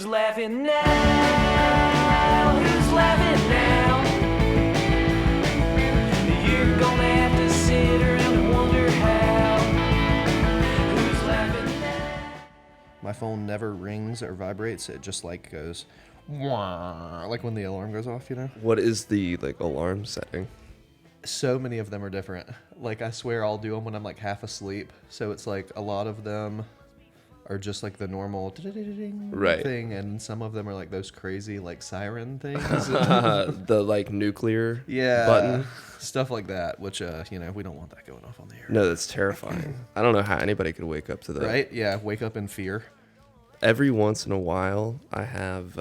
Who's laughing now? Who's laughing now? You're gonna have to sit around and wonder how. Who's laughing now? My phone never rings or vibrates. It just like goes, wah, like when the alarm goes off, you know? What is the alarm setting? So many of them are different. Like, I swear I'll do them when I'm like half asleep. So it's like a lot of them are just like the normal Right. thing, and some of them are like those crazy like siren things. The nuclear Yeah, button. stuff like that, which we don't want that going off on the air. No, that's terrifying. I don't know how anybody could wake up to that. Right? Yeah, wake up in fear. Every once in a while, I have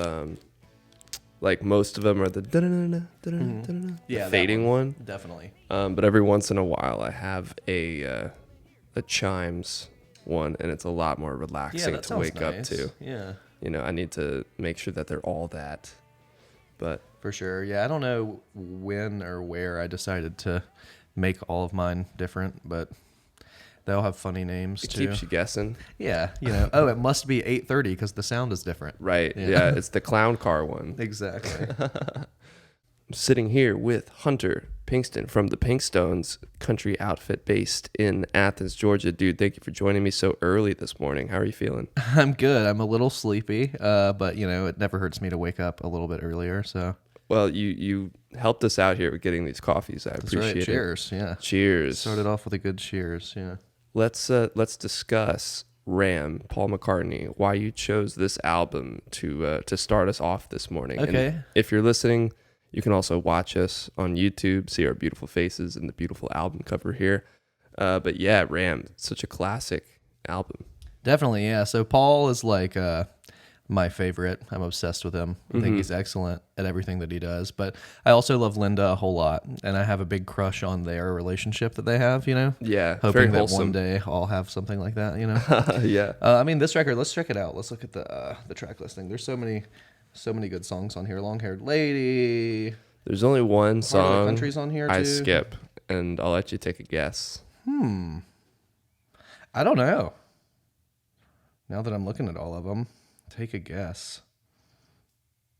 most of them are the Yeah, that fading one. Definitely. But every once in a while, I have a chimes one, and it's a lot more relaxing to wake up to. Yeah, I need to make sure that they're all that. But for sure. Yeah, I don't know when or where I decided to make all of mine different, but they all have funny names it too. keeps you guessing. Yeah, oh, it must be 8:30 because the sound is different. Right. Yeah, it's the clown car one. Exactly. I'm sitting here with Hunter Pinkston from the Pinkstones country outfit based in Athens, Georgia. Dude, thank you for joining me so early this morning. How are you feeling? I'm good. I'm a little sleepy, but it never hurts me to wake up a little bit earlier. So Well, you helped us out here with getting these coffees. I that's appreciate right. it. Cheers. Yeah. Cheers. Started off with a good cheers. Yeah. Let's discuss Ram, Paul McCartney, why you chose this album to start us off this morning. Okay. And if you're listening, you can also watch us on YouTube, see our beautiful faces and the beautiful album cover here. But yeah, Ram, such a classic album. Definitely. Yeah. So Paul is like my favorite. I'm obsessed with him. I think he's excellent at everything that he does. But I also love Linda a whole lot, and I have a big crush on their relationship that they have. Yeah, very hoping that wholesome. one day I'll have something like that. Yeah. This record. Let's check it out. Let's look at the track listing. There's so many good songs on here. Long Haired Lady. There's only one Heart of the song Country's on here too. I skip, and I'll let you take a guess. I don't know. Now that I'm looking at all of them, take a guess.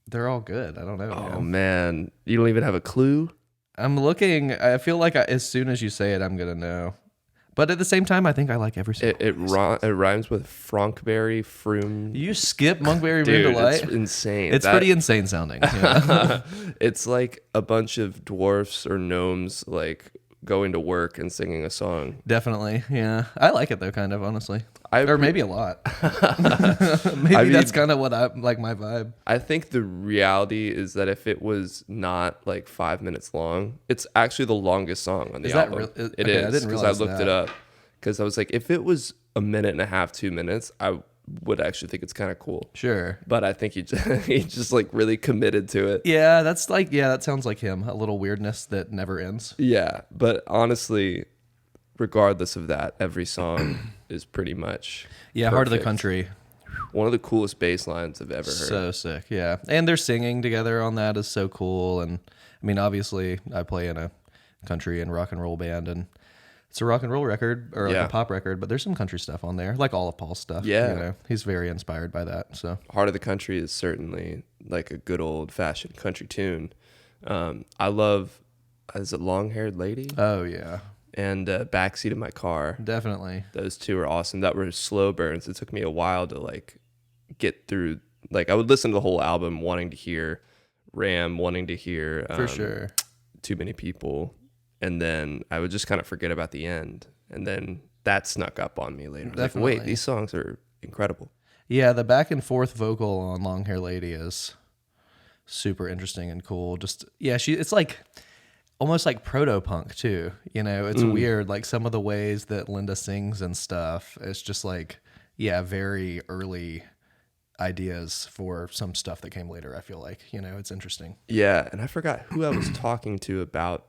They're all good. I don't know. Oh, man. You don't even have a clue? I'm looking. I feel like as soon as you say it, I'm going to know. But at the same time, I think I like every single one. It rhymes with Frankberry, Froom. You skip Monkberry Dude, Moon Delight? it's insane. It's pretty insane sounding. Yeah. It's like a bunch of dwarfs or gnomes going to work and singing a song. Definitely. Yeah. I like it, though, kind of, honestly. Or maybe a lot. Maybe that's kind of what I like my vibe. I think the reality is that if it was not 5 minutes long, it's actually the longest song on the album. It is. I didn't because I realize looked that. it up. Because I was like, if it was a minute and a half, 2 minutes, I would actually think it's kind of cool. Sure. But I think he just really committed to it. Yeah, that sounds like him. A little weirdness that never ends. Yeah, but honestly, regardless of that, every song is pretty much Heart of the perfect. Country. One of the coolest bass lines I've ever heard. So sick, yeah. And they're singing together on that is so cool. And I mean, obviously, I play in a country and rock and roll band, and it's a rock and roll record or a pop record, but there's some country stuff on there, like all of Paul's stuff. Yeah. He's very inspired by that. So Heart of the Country is certainly like a good old fashioned country tune. I love, is it Long Haired Lady? Oh yeah, And Backseat of My Car. definitely. Those two are awesome. That were slow burns. It took me a while to get through. I would listen to the whole album wanting to hear Ram, wanting to hear For sure. Too Many People, and then I would just kind of forget about the end, and then that snuck up on me later. Definitely. Wait, these songs are incredible. Yeah, the back and forth vocal on Long Hair Lady is super interesting and cool. Just it's almost like proto-punk too. It's weird. Like some of the ways that Linda sings and stuff, it's just very early ideas for some stuff that came later. I feel like, it's interesting. Yeah, and I forgot who I was talking to about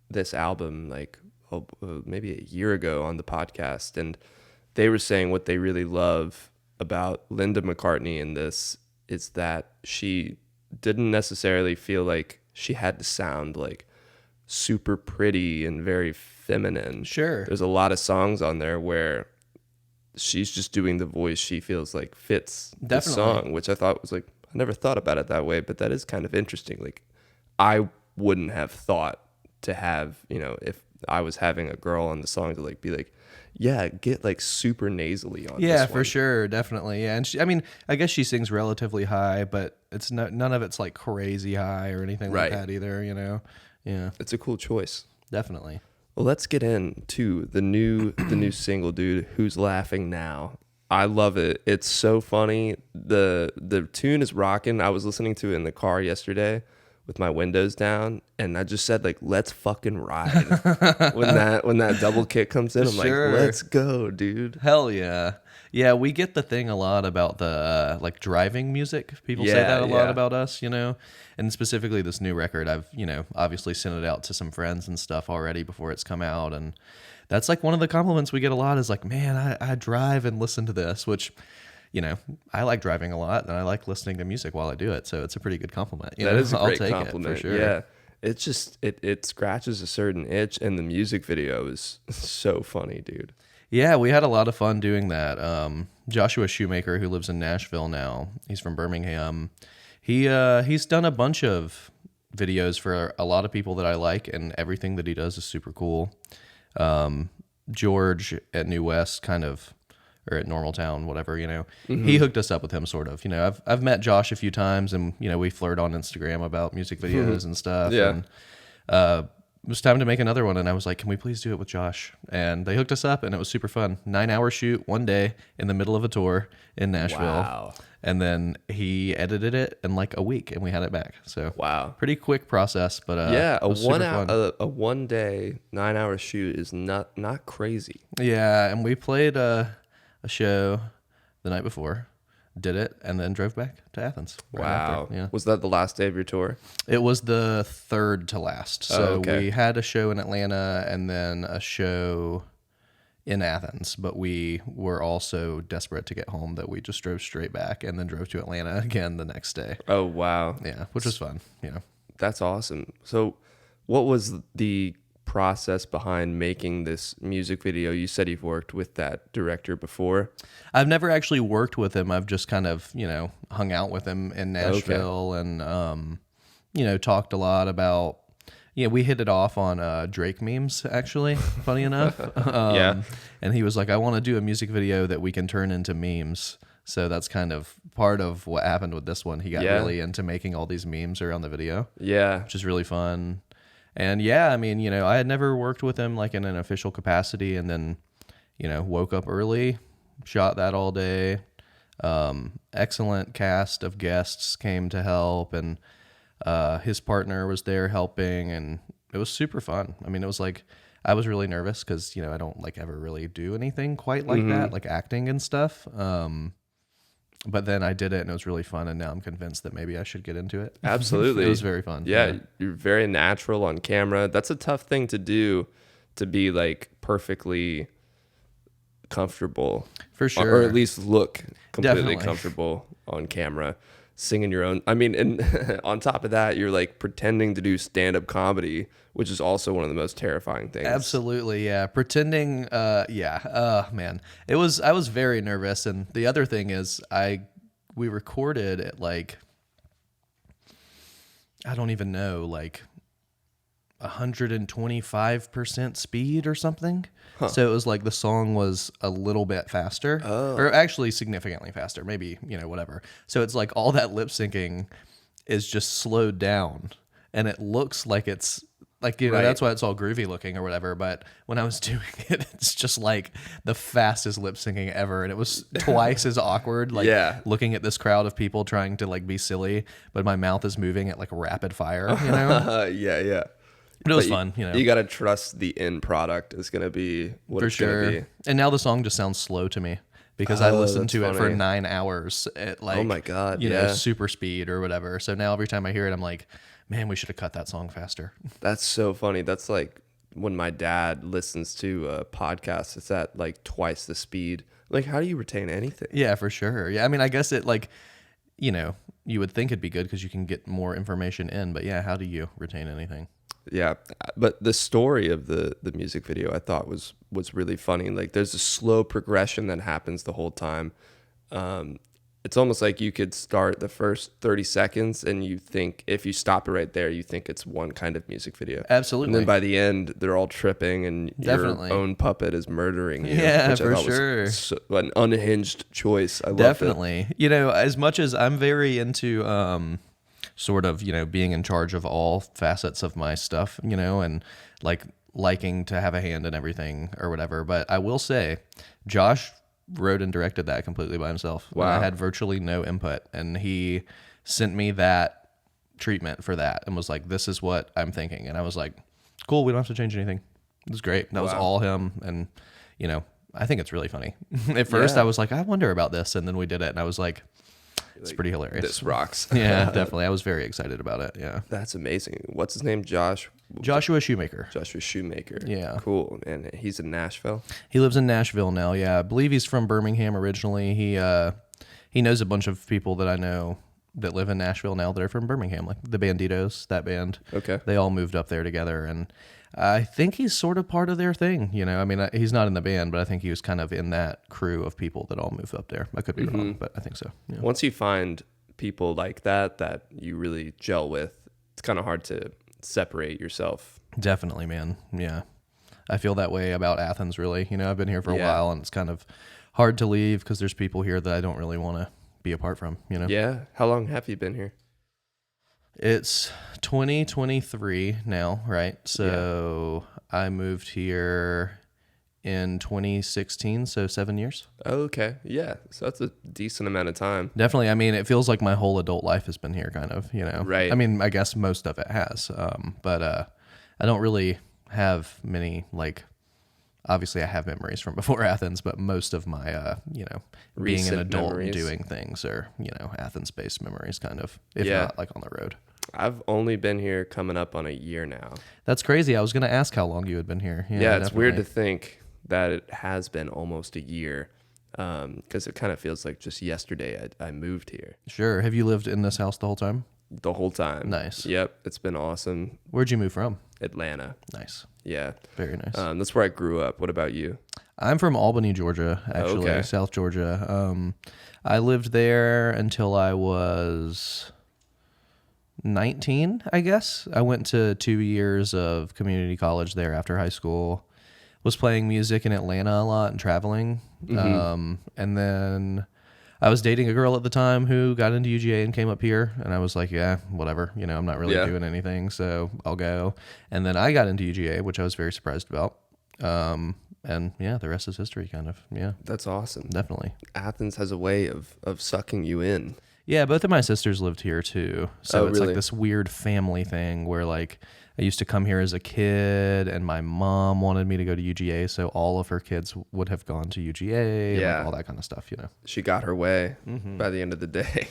this album maybe a year ago on the podcast, and they were saying what they really love about Linda McCartney in this is that she didn't necessarily feel like she had to sound super pretty and very feminine. Sure. There's a lot of songs on there where she's just doing the voice she feels like fits the Definitely. song, which I thought was like, I never thought about it that way, but that is kind of interesting. Like, I wouldn't have thought to have, if I was having a girl on the song, to like be like, yeah, get like super nasally on Yeah, this for one. sure, definitely. Yeah, and I guess she sings relatively high, but it's none of it's like crazy high or anything Right. like that either. Yeah, It's a cool choice. definitely. Well, let's get into the new single, dude. Who's Laughing Now? I love it. It's so funny. The tune is rocking. I was listening to it in the car yesterday with my windows down, and I just said like, "Let's fucking ride." when that double kick comes in, I'm Sure. like, "Let's go, dude." Hell yeah. Yeah, we get the thing a lot about the like driving music. People say Yeah, that a lot yeah. about us, and specifically this new record. I've, obviously sent it out to some friends and stuff already before it's come out. And that's like one of the compliments we get a lot is like, man, I drive and listen to this, which, I like driving a lot and I like listening to music while I do it. So it's a pretty good compliment. That is a I'll great take compliment. it for sure. Yeah. It's just it scratches a certain itch, and the music video is so funny, dude. Yeah, we had a lot of fun doing that. Joshua Shoemaker, who lives in Nashville now, he's from Birmingham. He's done a bunch of videos for a lot of people that I like, and everything that he does is super cool. George at New West or at Normaltown, whatever, he hooked us up with him sort of. I've met Josh a few times, and we flirt on Instagram about music videos and stuff. Yeah. And it was time to make another one, and I was like, can we please do it with Josh? And they hooked us up, and it was super fun. 9-hour shoot one day in the middle of a tour in Nashville. Wow. And then he edited it in like a week, and we had it back. So Wow. pretty quick process, but Yeah, it was super fun. a 1 day 9-hour shoot is not crazy. Yeah, and we played a show the night before, did it, and then drove back to Athens. Right Wow. after. Yeah. Was that the last day of your tour? It was the third to last. So okay. we had a show in Atlanta and then a show in Athens, but we were also desperate to get home that we just drove straight back and then drove to Atlanta again the next day. Oh, wow. Yeah, which was fun. That's awesome. So what was the process behind making this music video? You said you've worked with that director before. I've never actually worked with him. I've just kind of, hung out with him in Nashville and, talked a lot about, we hit it off on Drake memes, actually, funny enough. Yeah. And he was like, I want to do a music video that we can turn into memes. So that's kind of part of what happened with this one. He got Yeah. really into making all these memes around the video, Yeah. which is really fun. And yeah, I mean, I had never worked with him like in an official capacity, and then, woke up early, shot that all day. Excellent cast of guests came to help, and his partner was there helping, and it was super fun. I mean, it was like, I was really nervous because, I don't like ever really do anything quite like that, like acting and stuff. But then I did it, and it was really fun, and now I'm convinced that maybe I should get into it. Absolutely. It was very fun. Yeah, you're very natural on camera. That's a tough thing to do, to be like perfectly comfortable. For sure. Or at least look completely Definitely. comfortable on camera, singing your own. I mean, and on top of that, you're like pretending to do stand-up comedy, which is also one of the most terrifying things. Absolutely, yeah. Pretending, man. I was very nervous, and the other thing is we recorded at like, I don't even know, like 125% speed or something. So it was like the song was a little bit faster, or actually significantly faster, maybe, whatever. So it's like all that lip syncing is just slowed down, and it looks like it's like, Right. that's why it's all groovy looking or whatever. But when I was doing it, it's just like the fastest lip syncing ever. And it was twice as awkward, like Yeah. looking at this crowd of people trying to like be silly, but my mouth is moving at like rapid fire, Yeah. But it was But fun, You got to trust the end product is going to be what for it's going to sure. be. And now the song just sounds slow to me because I listened that's to it for funny. 9 hours at like, Oh my God, you know, yeah. super speed or whatever. So now every time I hear it, I'm like, man, we should have cut that song faster. That's so funny. That's like when my dad listens to a podcast, it's at like twice the speed. Like, how do you retain anything? Yeah, for sure. Yeah, I mean, I guess it like, you would think it'd be good because you can get more information in, but yeah, how do you retain anything? Yeah, but the story of the music video I thought was really funny. Like, there's a slow progression that happens the whole time. It's almost like you could start the first 30 seconds and you think, if you stop it right there, you think it's one kind of music video. Absolutely. And then by the end, they're all tripping and Definitely. your own puppet is murdering you. Yeah, which I for thought sure. was an unhinged choice. I love Definitely. You know, as much as I'm very into sort of, you know, being in charge of all facets of my stuff, you know, and like liking to have a hand in everything or whatever, but I will say Josh wrote and directed that completely by himself. Wow. I had virtually no input, and he sent me that treatment for that and was like, this is what I'm thinking. And I was like, cool, we don't have to change anything. It was great. That was all him. And, you know, I think it's really funny. At first Yeah. I was like, I wonder about this. And then we did it and I was like, it's pretty hilarious. This rocks. Yeah, definitely. I was very excited about it. Yeah. That's amazing. What's his name? Joshua Shoemaker. Joshua Shoemaker. Yeah. Cool. And he's in Nashville. He lives in Nashville now. Yeah. I believe he's from Birmingham originally. He knows a bunch of people that I know that live in Nashville now that are from Birmingham, like the Banditos, that band. Okay. They all moved up there together, and I think he's sort of part of their thing. You know, I mean, he's not in the band, but I think he was kind of in that crew of people that all moved up there. I could be wrong, but I think so. Yeah. Once you find people like that you really gel with, it's kind of hard to separate yourself. Definitely, man. Yeah. I feel that way about Athens, really. You know, I've been here for a while, and it's kind of hard to leave because there's people here that I don't really want to be apart from, you know? Yeah. How long have you been here? It's 2023 now, right? So I moved here in 2016, so 7 years. Okay. Yeah. So that's a decent amount of time. Definitely. I mean, it feels like my whole adult life has been here, kind of, you know? Right. I mean, I guess most of it has, but I don't really have many, like, obviously I have memories from before Athens, but most of my, you know, being Recent an adult memories. and doing things are, you know, Athens-based memories, kind of, if Yeah. not like on the road. I've only been here coming up on a year now. That's crazy. I was going to ask how long you had been here. Yeah, it's weird to definitely. think that it has been almost a year, because it kind of feels like just yesterday I moved here. Sure. Have you lived in this house the whole time? The whole time. Nice. Yep, it's been awesome. Where'd you move from? Atlanta. Nice. Yeah. Very nice. That's where I grew up. What about you? I'm from Albany, Georgia, actually, Okay. South Georgia. I lived there until I was 19, I guess. I went to 2 years of community college there after high school. Was playing music in Atlanta a lot and traveling. And then I was dating a girl at the time who got into UGA and came up here. And I was like, yeah, whatever. You know, I'm not really doing anything, so I'll go. And then I got into UGA, which I was very surprised about. And yeah, the rest is history, kind of. Yeah, That's awesome. definitely. Athens has a way of sucking you in. Yeah, both of my sisters lived here too. So it's really? like this weird family thing where like I used to come here as a kid and my mom wanted me to go to UGA, so all of her kids would have gone to UGA and Yeah. like all that kind of stuff, you know. She got her way Mm-hmm. by the end of the day.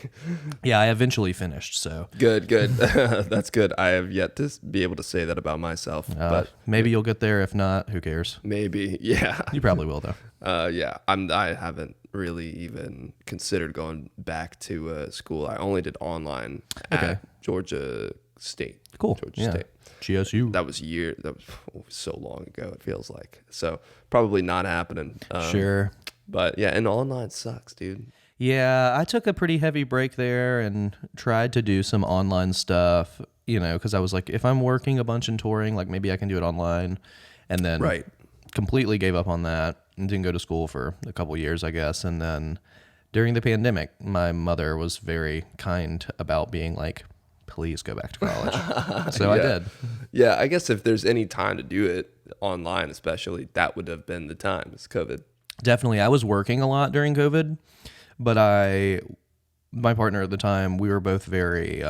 Yeah, I eventually finished, so Good. That's good. I have yet to be able to say that about myself, but maybe you'll get there. If not, who cares? maybe. Yeah. You probably will though. Yeah. I haven't really even considered going back to school. I only did online at Georgia State. Cool. Georgia Yeah. State. GSU. That was so long ago. It feels like so probably not happening. Sure. But yeah, and online sucks, dude. Yeah, I took a pretty heavy break there and tried to do some online stuff, you know, because I was like, if I'm working a bunch and touring, like maybe I can do it online. And then Right. completely gave up on that and didn't go to school for a couple years, I guess. And then during the pandemic, my mother was very kind about being like, please go back to college. So I did. Yeah, I guess if there's any time to do it online, especially, that would have been the time. It's COVID. Definitely. I was working a lot during COVID, but my partner at the time, we were both very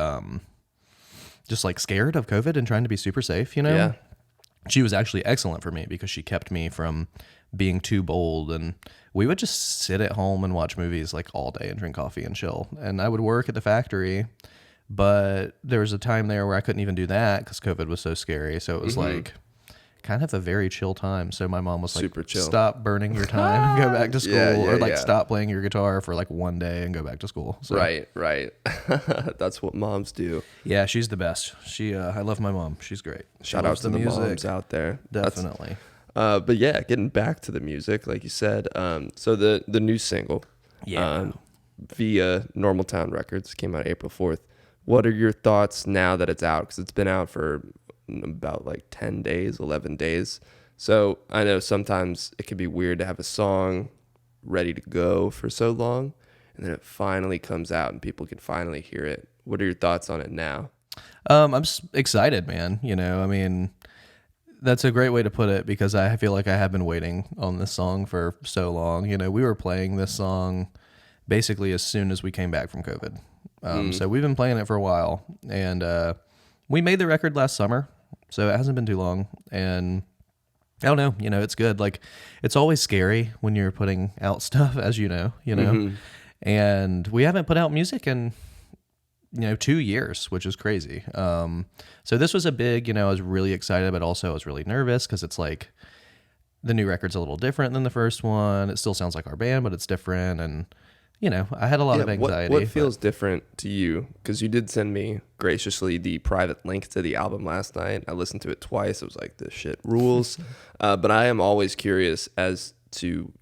just like scared of COVID and trying to be super safe, you know? Yeah. She was actually excellent for me because she kept me from being too bold, and we would just sit at home and watch movies like all day and drink coffee and chill. And I would work at the factory, but there was a time there where I couldn't even do that because COVID was so scary. So it was like kind of a very chill time. So my mom was like, Super chill. stop burning your time and go back to school, Yeah, or like yeah. stop playing your guitar for like one day and go back to school. So, Right. That's what moms do. yeah, she's the best. I love my mom. She's great. She Shout out loves to the moms out there. Definitely. But yeah, getting back to the music, like you said, so the new single, Yeah. via Normal Town Records, came out April 4th. What are your thoughts now that it's out? Because it's been out for about like 10 days, 11 days. So I know sometimes it can be weird to have a song ready to go for so long, and then it finally comes out and people can finally hear it. What are your thoughts on it now? I'm just excited, man. I mean, that's a great way to put it, because I feel like I have been waiting on this song for so long. We were playing this song basically as soon as we came back from COVID. So we've been playing it for a while, and we made the record last summer, so it hasn't been too long. And I don't know, it's good. Like, it's always scary when you're putting out stuff, as you know. And we haven't put out music in 2 years, which is crazy. So this was a big, I was really excited, but also I was really nervous, because it's like the new record's a little different than the first one. It still sounds like our band, but it's different. And, I had a lot of anxiety. What feels different to you? Because you did send me graciously the private link to the album last night. I listened to it twice. I was like, this shit rules. But I am always curious as to,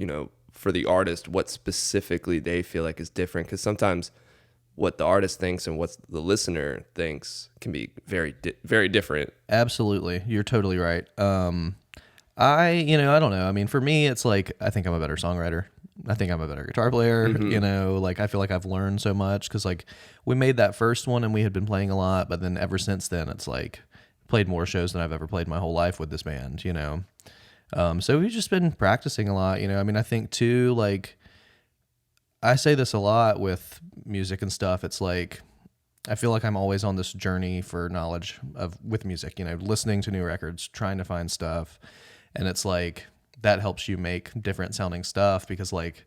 for the artist, what specifically they feel like is different. Because sometimes what the artist thinks and what the listener thinks can be very, very different. Absolutely. You're totally right. I don't know. I mean, for me, it's like, I think I'm a better songwriter. I think I'm a better guitar player. Like, I feel like I've learned so much, because like we made that first one and we had been playing a lot, but then ever since then, it's like played more shows than I've ever played my whole life with this band, So we've just been practicing a lot, I mean, I think too, like, I say this a lot with music and stuff. It's like, I feel like I'm always on this journey for knowledge with music, listening to new records, trying to find stuff. And it's like, that helps you make different sounding stuff, because like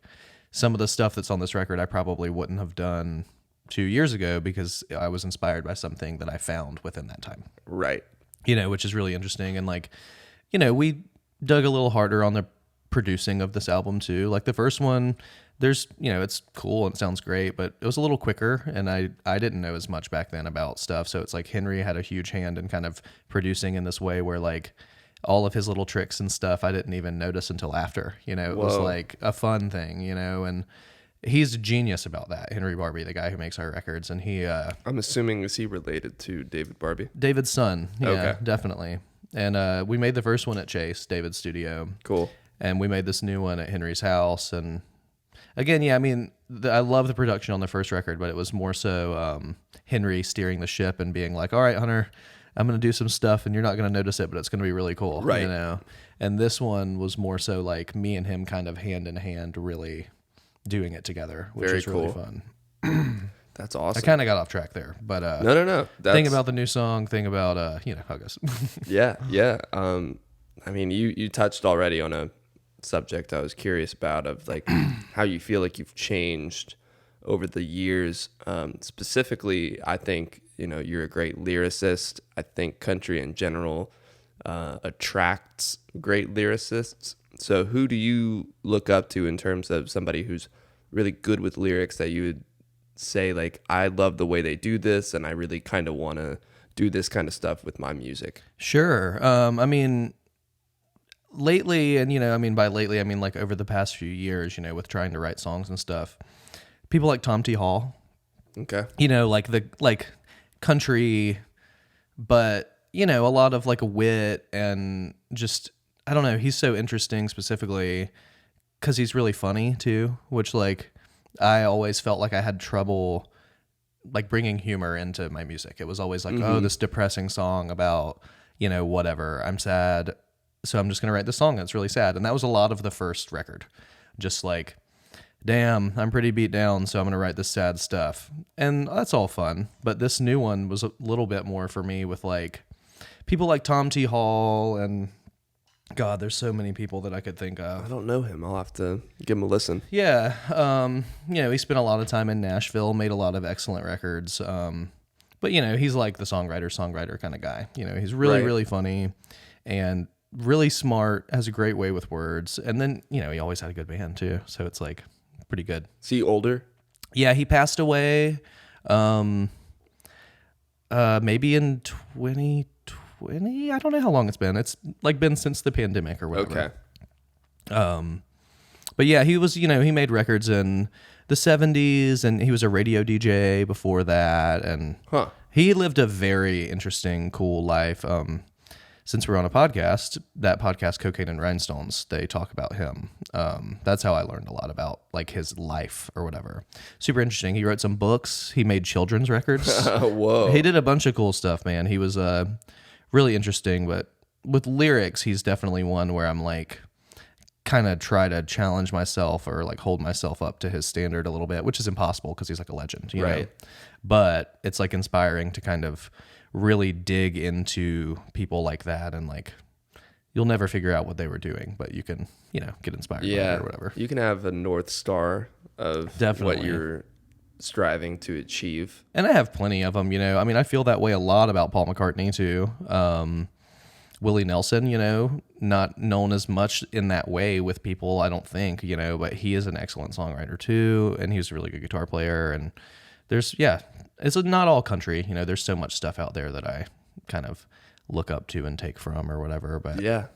some of the stuff that's on this record, I probably wouldn't have done 2 years ago, because I was inspired by something that I found within that time. Right. Which is really interesting. And like, we dug a little harder on the producing of this album too. Like the first one, there's, it's cool and it sounds great, but it was a little quicker, and I didn't know as much back then about stuff. So it's like Henry had a huge hand in kind of producing in this way where like all of his little tricks and stuff I didn't even notice until after. It was like a fun thing, and he's a genius about that. Henry Barbie, the guy who makes our records, and he I'm assuming, is he related to David Barbie? David's son. Yeah, Okay. definitely. And we made the first one at Chase, David's studio. Cool. And we made this new one at Henry's house. And again, yeah, I mean, I love the production on the first record, but it was more so Henry steering the ship and being like, all right, Hunter, I'm going to do some stuff and you're not going to notice it, but it's going to be really cool. Right. And this one was more so like me and him kind of hand in hand, really doing it together, which Very is really cool. fun. That's awesome. I kind of got off track there, but No. Think about the new song, think about, how it goes. Yeah. I mean, you touched already on a subject I was curious about, of like how you feel like you've changed over the years. Specifically, I think, you're a great lyricist. I think country in general attracts great lyricists. So who do you look up to in terms of somebody who's really good with lyrics that you would say, like, I love the way they do this and I really kind of want to do this kind of stuff with my music? Sure. I mean, lately, and by lately, I mean like over the past few years, with trying to write songs and stuff, people like Tom T. Hall, Okay. like country, but, a lot of like a wit and just, I don't know, he's so interesting specifically because he's really funny too, which like I always felt like I had trouble like bringing humor into my music. It was always like, oh, this depressing song about, whatever, I'm sad, so I'm just going to write this song that's really sad. And that was a lot of the first record. Just like, damn, I'm pretty beat down, so I'm going to write this sad stuff. And that's all fun. But this new one was a little bit more for me with like people like Tom T. Hall and God, there's so many people that I could think of. I don't know him. I'll have to give him a listen. Yeah. He spent a lot of time in Nashville, made a lot of excellent records. But, he's like the songwriter kind of guy. He's really, Right. really funny. And really smart, has a great way with words. And then, you know, he always had a good band too. So it's like pretty good. Is he older? Yeah, he passed away maybe in 2020. I don't know how long it's been. It's like been since the pandemic or whatever. Okay. But yeah, he was, you know, he made records in the 70s and he was a radio DJ before that. And he lived a very interesting, cool life. Since we're on a podcast, that podcast, Cocaine and Rhinestones, they talk about him. That's how I learned a lot about like his life or whatever. Super interesting. He wrote some books. He made children's records. Whoa. He did a bunch of cool stuff, man. He was really interesting, but with lyrics, he's definitely one where I'm like, kind of try to challenge myself or like hold myself up to his standard a little bit, which is impossible because he's like a legend, you know? But it's like inspiring to kind of really dig into people like that, and like you'll never figure out what they were doing, but you can, you know, get inspired by it or whatever. You can have a North Star of Definitely. what you're striving to achieve. And I have plenty of them, you know. I mean, I feel that way a lot about Paul McCartney too. Willie Nelson, you know, not known as much in that way with people, I don't think, you know, but he is an excellent songwriter too, and he's a really good guitar player. And there's, it's not all country, you know, there's so much stuff out there that I kind of look up to and take from or whatever, but yeah.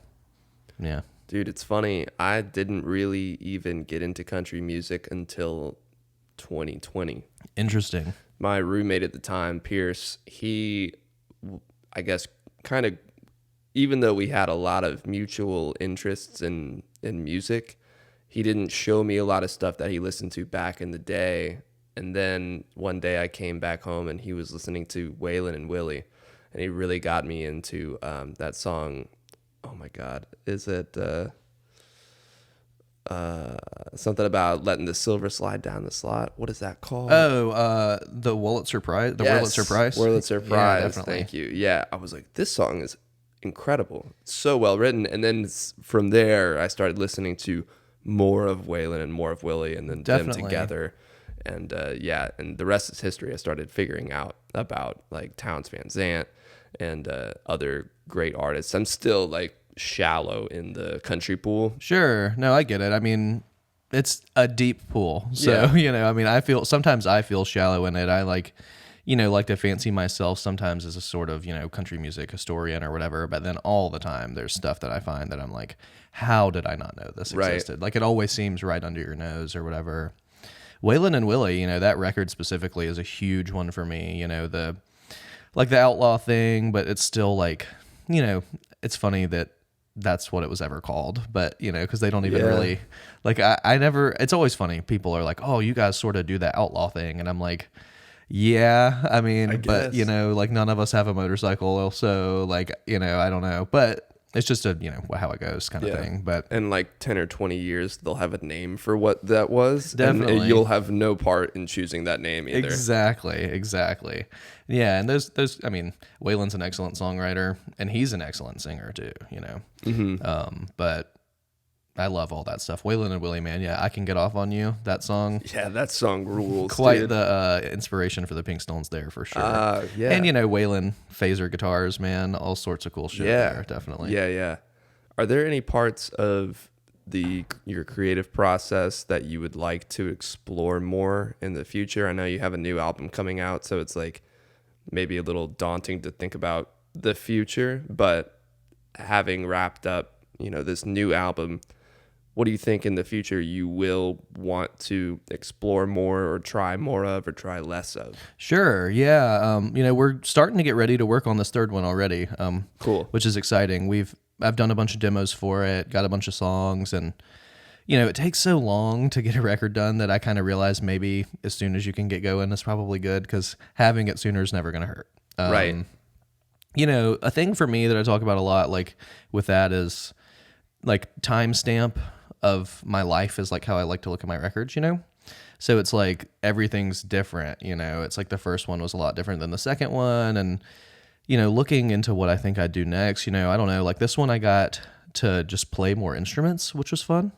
Dude, it's funny. I didn't really even get into country music until 2020. Interesting. My roommate at the time, Pierce, he, I guess, kind of, even though we had a lot of mutual interests in music, he didn't show me a lot of stuff that he listened to back in the day. And then one day I came back home and he was listening to Waylon and Willie, and he really got me into that song. Oh my God, is it something about letting the silver slide down the slot? What is that called? Oh, the Wurlitzer Prize. The Wurlitzer Prize. Wurlitzer Prize. Yeah, definitely. Thank you. Yeah, I was like, this song is incredible. It's so well written. And then from there, I started listening to more of Waylon and more of Willie, and then them together. And and the rest is history. I started figuring out about like Townes Van Zandt and other great artists. I'm still like shallow in the country pool. Sure. No, I get it. I mean, it's a deep pool. So, you know, I mean, sometimes I feel shallow in it. I like, you know, like to fancy myself sometimes as a sort of, you know, country music historian or whatever. But then all the time there's stuff that I find that I'm like, how did I not know this existed? Like it always seems right under your nose or whatever. Waylon and Willie, you know, that record specifically is a huge one for me. You know, the outlaw thing, but it's still like, you know, it's funny that that's what it was ever called, but you know, because they don't even really like. I never. It's always funny. People are like, "Oh, you guys sort of do that outlaw thing," and I'm like, "Yeah, I mean, but you know, like none of us have a motorcycle, so like, you know, I don't know, but." It's just a, you know, how it goes kind of thing. But in like 10 or 20 years, they'll have a name for what that was. Definitely. And you'll have no part in choosing that name either. Exactly. Yeah, and those I mean, Waylon's an excellent songwriter, and he's an excellent singer too, you know. Mm-hmm. But I love all that stuff. Waylon and Willie, man, yeah, I Can Get Off on You, that song. Yeah, that song rules, Quite dude. the inspiration for the Pinkstones there for sure. Yeah. And, you know, Waylon, phaser guitars, man, all sorts of cool shit there, definitely. Yeah. Are there any parts of your creative process that you would like to explore more in the future? I know you have a new album coming out, so it's like maybe a little daunting to think about the future, but having wrapped up, you know, this new album, what do you think in the future you will want to explore more or try more of or try less of? Sure, yeah. You know, we're starting to get ready to work on this third one already. Cool. Which is exciting. I've done a bunch of demos for it, got a bunch of songs, and you know, it takes so long to get a record done that I kind of realized maybe as soon as you can get going is probably good, because having it sooner is never going to hurt. Right. You know, a thing for me that I talk about a lot, like with that, is like timestamp of my life is like how I like to look at my records, you know? So it's like everything's different, you know? It's like the first one was a lot different than the second one. And, you know, looking into what I think I'd do next, you know, I don't know, like this one I got to just play more instruments, which was fun.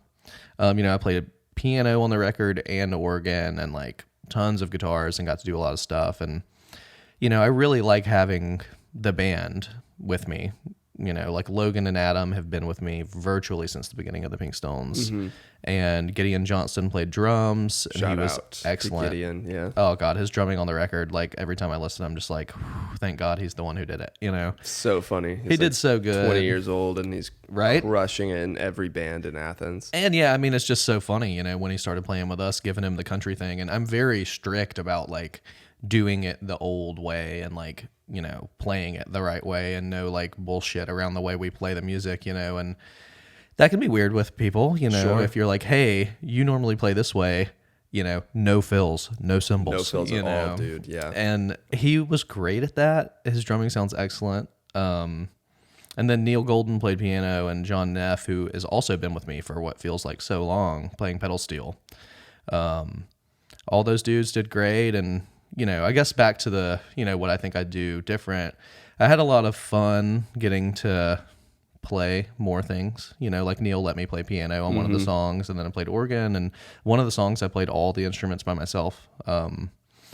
You know, I played a piano on the record and organ and like tons of guitars and got to do a lot of stuff. And, you know, I really like having the band with me You know, like Logan and Adam have been with me virtually since the beginning of the Pinkstones. And Gideon Johnston played drums, and Shout he was out to excellent. Gideon, yeah. Oh God, his drumming on the record, like every time I listen, I'm just like, thank God he's the one who did it. You know, So funny. He's he did so good. 20 years old, and he's Right? crushing it in every band in Athens. And yeah, I mean, it's just so funny, you know, when he started playing with us, giving him the country thing. And I'm very strict about like doing it the old way and like, you know, playing it the right way and no like bullshit around the way we play the music, you know, and that can be weird with people, you know, Sure. if you're like, hey, you normally play this way, you know, no fills, no cymbals. No fills you at know? all, dude. Yeah. And he was great at that. His drumming sounds excellent. And then Neil Golden played piano, and John Neff, who has also been with me for what feels like so long, playing pedal steel. All those dudes did great. And, you know, I guess back to the, you know, what I think I'd do different. I had a lot of fun getting to play more things, you know, like Neil let me play piano on one of the songs, and then I played organ, and one of the songs I played all the instruments by myself.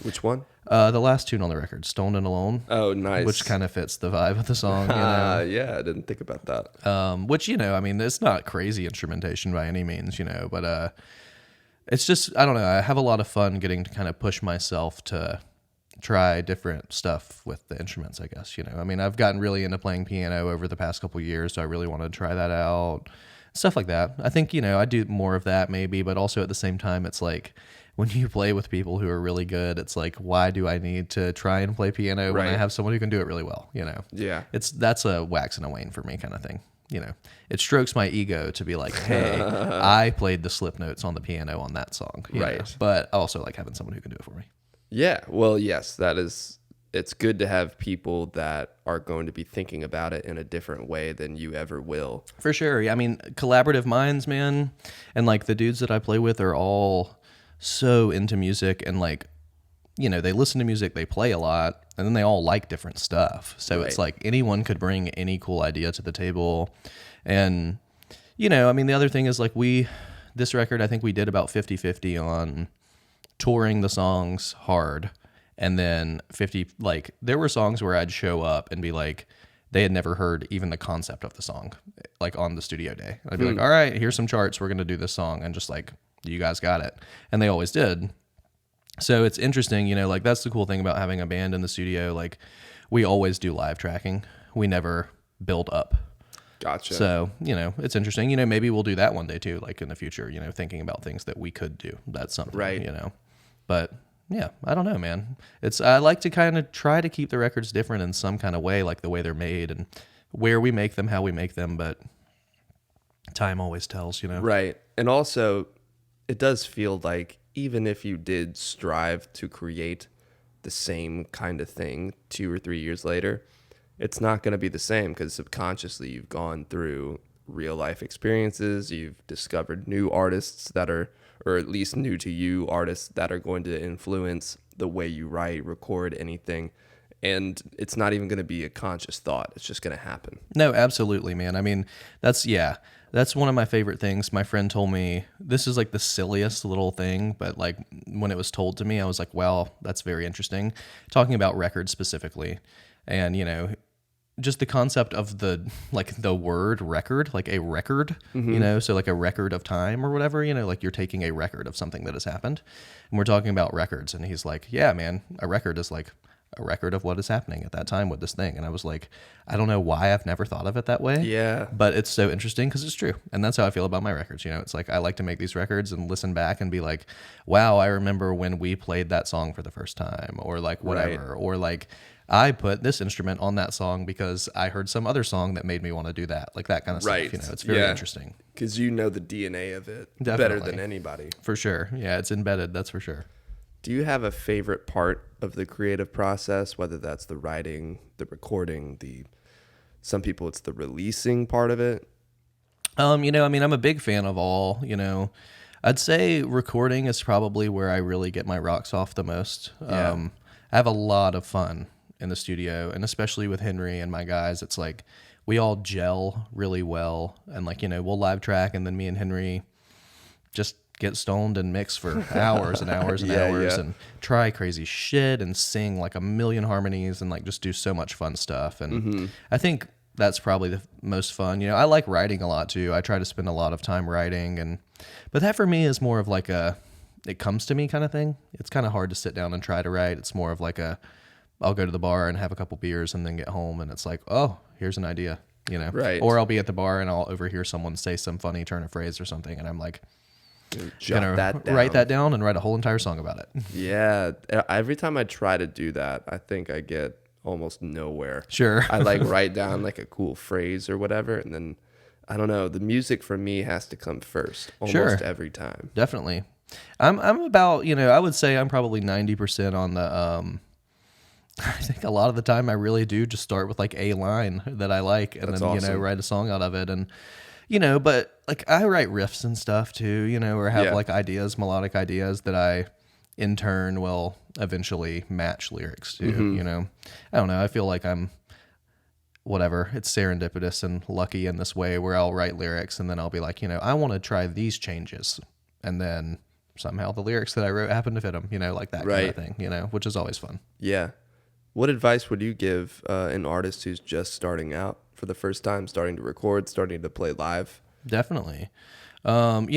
Which one? The last tune on the record, Stoned and Alone, Oh, nice. which kind of fits the vibe of the song, you know. Yeah, I didn't think about that. Which, you know, I mean, it's not crazy instrumentation by any means, you know, but it's just, I don't know, I have a lot of fun getting to kind of push myself to try different stuff with the instruments, I guess, you know. I mean, I've gotten really into playing piano over the past couple of years, so I really want to try that out, stuff like that. I think, you know, I do more of that maybe, but also at the same time, it's like when you play with people who are really good, it's like, why do I need to try and play piano when I Right. have someone who can do it really well, you know? Yeah. That's a wax and a wane for me kind of thing. You know, it strokes my ego to be like, hey, I played the slip notes on the piano on that song. You Right. know? But I also like having someone who can do it for me. Yeah. Well, yes, it's good to have people that are going to be thinking about it in a different way than you ever will. For sure. I mean, collaborative minds, man. And like the dudes that I play with are all so into music, and like, you know, they listen to music, they play a lot, and then they all like different stuff. So it's Right. like anyone could bring any cool idea to the table. And, you know, I mean, the other thing is like this record, I think we did about 50-50 on touring the songs hard. And then 50, like, there were songs where I'd show up and be like, they had never heard even the concept of the song, like on the studio day. I'd be like, all right, here's some charts. We're going to do this song. And just like, you guys got it. And they always did. So it's interesting, you know, like that's the cool thing about having a band in the studio. Like we always do live tracking. We never build up. Gotcha. So, you know, it's interesting. You know, maybe we'll do that one day too, like in the future, you know, thinking about things that we could do. That's something, Right. you know. But yeah, I don't know, man. I like to kind of try to keep the records different in some kind of way, like the way they're made and where we make them, how we make them, but time always tells, you know. Right. And also, it does feel like even if you did strive to create the same kind of thing 2 or 3 years later, it's not going to be the same because subconsciously you've gone through real life experiences. You've discovered new artists that are, or at least new to you artists that are going to influence the way you write, record, anything. And it's not even going to be a conscious thought. It's just going to happen. No, absolutely, man. I mean, that's one of my favorite things. My friend told me this is like the silliest little thing, but like when it was told to me, I was like, wow, that's very interesting. Talking about records specifically. And, you know, just the concept of the word record, like a record, you know, so like a record of time or whatever, you know, like you're taking a record of something that has happened. And we're talking about records. And he's like, yeah, man, a record is like a record of what is happening at that time with this thing. And I was like, I don't know why I've never thought of it that way. Yeah. But it's so interesting because it's true. And that's how I feel about my records. You know, it's like I like to make these records and listen back and be like, wow, I remember when we played that song for the first time, or like whatever. Or like I put this instrument on that song because I heard some other song that made me want to do that. Like that kind of Right. stuff. You know, it's very interesting. Because you know the DNA of it better Definitely. than anybody. For sure. Yeah, it's embedded. That's for sure. Do you have a favorite part of the creative process, whether that's the writing, the recording, some people it's the releasing part of it? You know, I mean, I'm a big fan of all, you know. I'd say recording is probably where I really get my rocks off the most. Yeah. I have a lot of fun in the studio, and especially with Henry and my guys, it's like we all gel really well. And like, you know, we'll live track and then me and Henry just get stoned and mix for hours and hours and hours and try crazy shit and sing like a million harmonies and like just do so much fun stuff. And I think that's probably the most fun. I like writing a lot too. I try to spend a lot of time writing, but that for me is more of like it comes to me kind of thing. It's kind of hard to sit down and try to write. It's more of like I'll go to the bar and have a couple beers and then get home and it's like, oh, here's an idea, Right. Or I'll be at the bar and I'll overhear someone say some funny turn of phrase or something, and I'm like, Jot that down. write that down and write a whole entire song about it. Yeah. Every time I try to do that, I think I get almost nowhere. Sure. I like write down like a cool phrase or whatever, and then I don't know. The music for me has to come first almost every time. Definitely. I'm about, I would say I'm probably 90% on the I think a lot of the time I really do just start with like a line that I like and That's then, awesome. write a song out of it. And, but like I write riffs and stuff too, or have like ideas, melodic ideas that I in turn will eventually match lyrics to, I don't know. I feel like I'm whatever. It's serendipitous and lucky in this way where I'll write lyrics and then I'll be like, I want to try these changes. And then somehow the lyrics that I wrote happen to fit them, like that kind of thing, which is always fun. Yeah. What advice would you give an artist who's just starting out for the first time, starting to record, starting to play live? Definitely. One,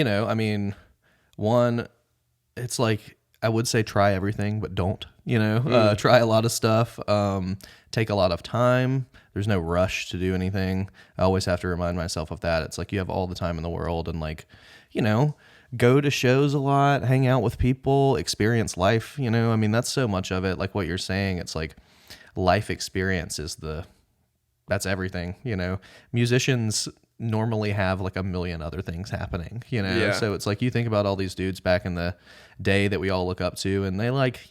it's like, I would say try everything, but don't, try a lot of stuff, take a lot of time. There's no rush to do anything. I always have to remind myself of that. It's like you have all the time in the world and like, go to shows a lot, hang out with people, experience life, that's so much of it. Like what you're saying, it's like life experience is that's everything, musicians normally have like a million other things happening, so it's like you think about all these dudes back in the day that we all look up to and they like,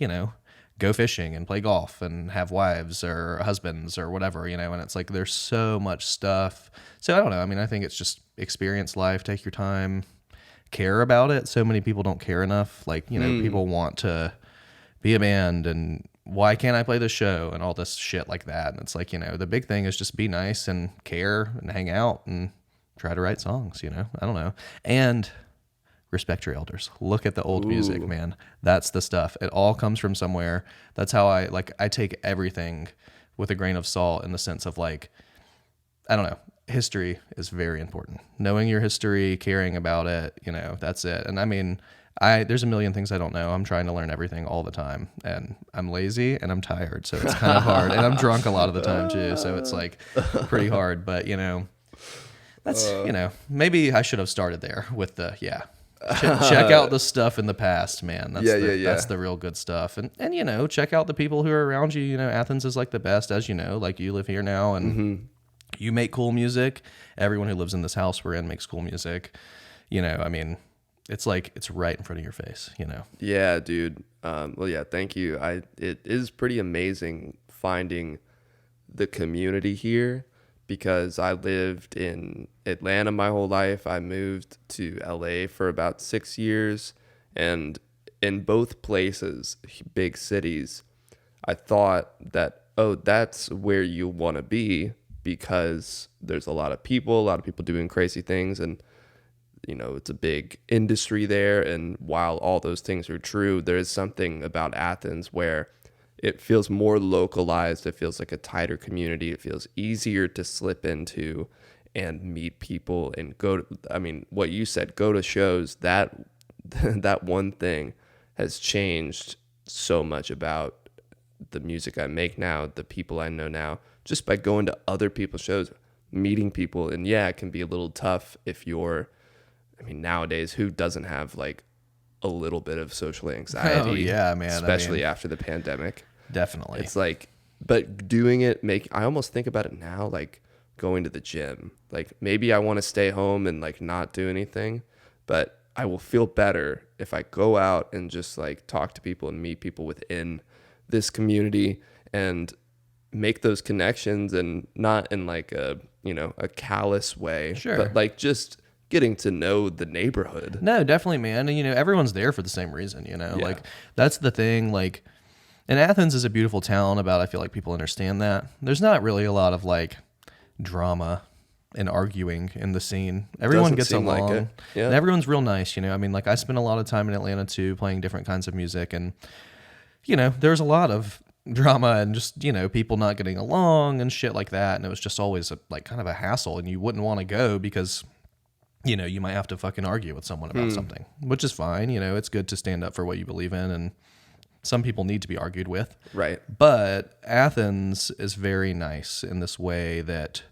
go fishing and play golf and have wives or husbands or whatever, and it's like there's so much stuff. So I don't know. I think it's just experience life, take your time, care about it. So many people don't care enough. Like, people want to be a band and why can't I play this show and all this shit like that. And it's like, the big thing is just be nice and care and hang out and try to write songs, I don't know. And respect your elders. Look at the old music, man. That's the stuff. It all comes from somewhere. That's how I take everything with a grain of salt in the sense of like, I don't know. History is very important. Knowing your history, caring about it, that's it. And there's a million things I don't know. I'm trying to learn everything all the time and I'm lazy and I'm tired. So it's kind of hard and I'm drunk a lot of the time too. So it's like pretty hard, but that's, maybe I should have started there with the, check out the stuff in the past, man. That's the real good stuff. And check out the people who are around you. Athens is like the best, as like you live here now and you make cool music. Everyone who lives in this house we're in makes cool music. It's like it's right in front of your face, Yeah, dude. Well, yeah, thank you. It is pretty amazing finding the community here because I lived in Atlanta my whole life. I moved to LA for about 6 years, and in both places, big cities, I thought that, oh, that's where you want to be because there's a lot of people doing crazy things, and it's a big industry there. And while all those things are true, there is something about Athens where it feels more localized. It feels like a tighter community. It feels easier to slip into and meet people and what you said, go to shows. That one thing has changed so much about the music I make now, the people I know now, just by going to other people's shows, meeting people. And yeah, it can be a little tough if you're, nowadays, who doesn't have like a little bit of social anxiety? Oh, yeah, man. Especially after the pandemic. Definitely. It's like, but doing it, I almost think about it now, like going to the gym. Like maybe I want to stay home and like not do anything, but I will feel better if I go out and just like talk to people and meet people within this community and make those connections, and not in like a callous way, sure, but like just getting to know the neighborhood. No, definitely, man. And everyone's there for the same reason, like that's the thing. Like, and Athens is a beautiful town I feel like people understand that. There's not really a lot of like drama and arguing in the scene. Everyone gets along. Like it. Yeah. And everyone's real nice, I spent a lot of time in Atlanta too, playing different kinds of music, and there's a lot of drama and just, people not getting along and shit like that. And it was just always like kind of a hassle, and you wouldn't want to go because, you might have to fucking argue with someone about something, which is fine. It's good to stand up for what you believe in, and some people need to be argued with. Right. But Athens is very nice in this way that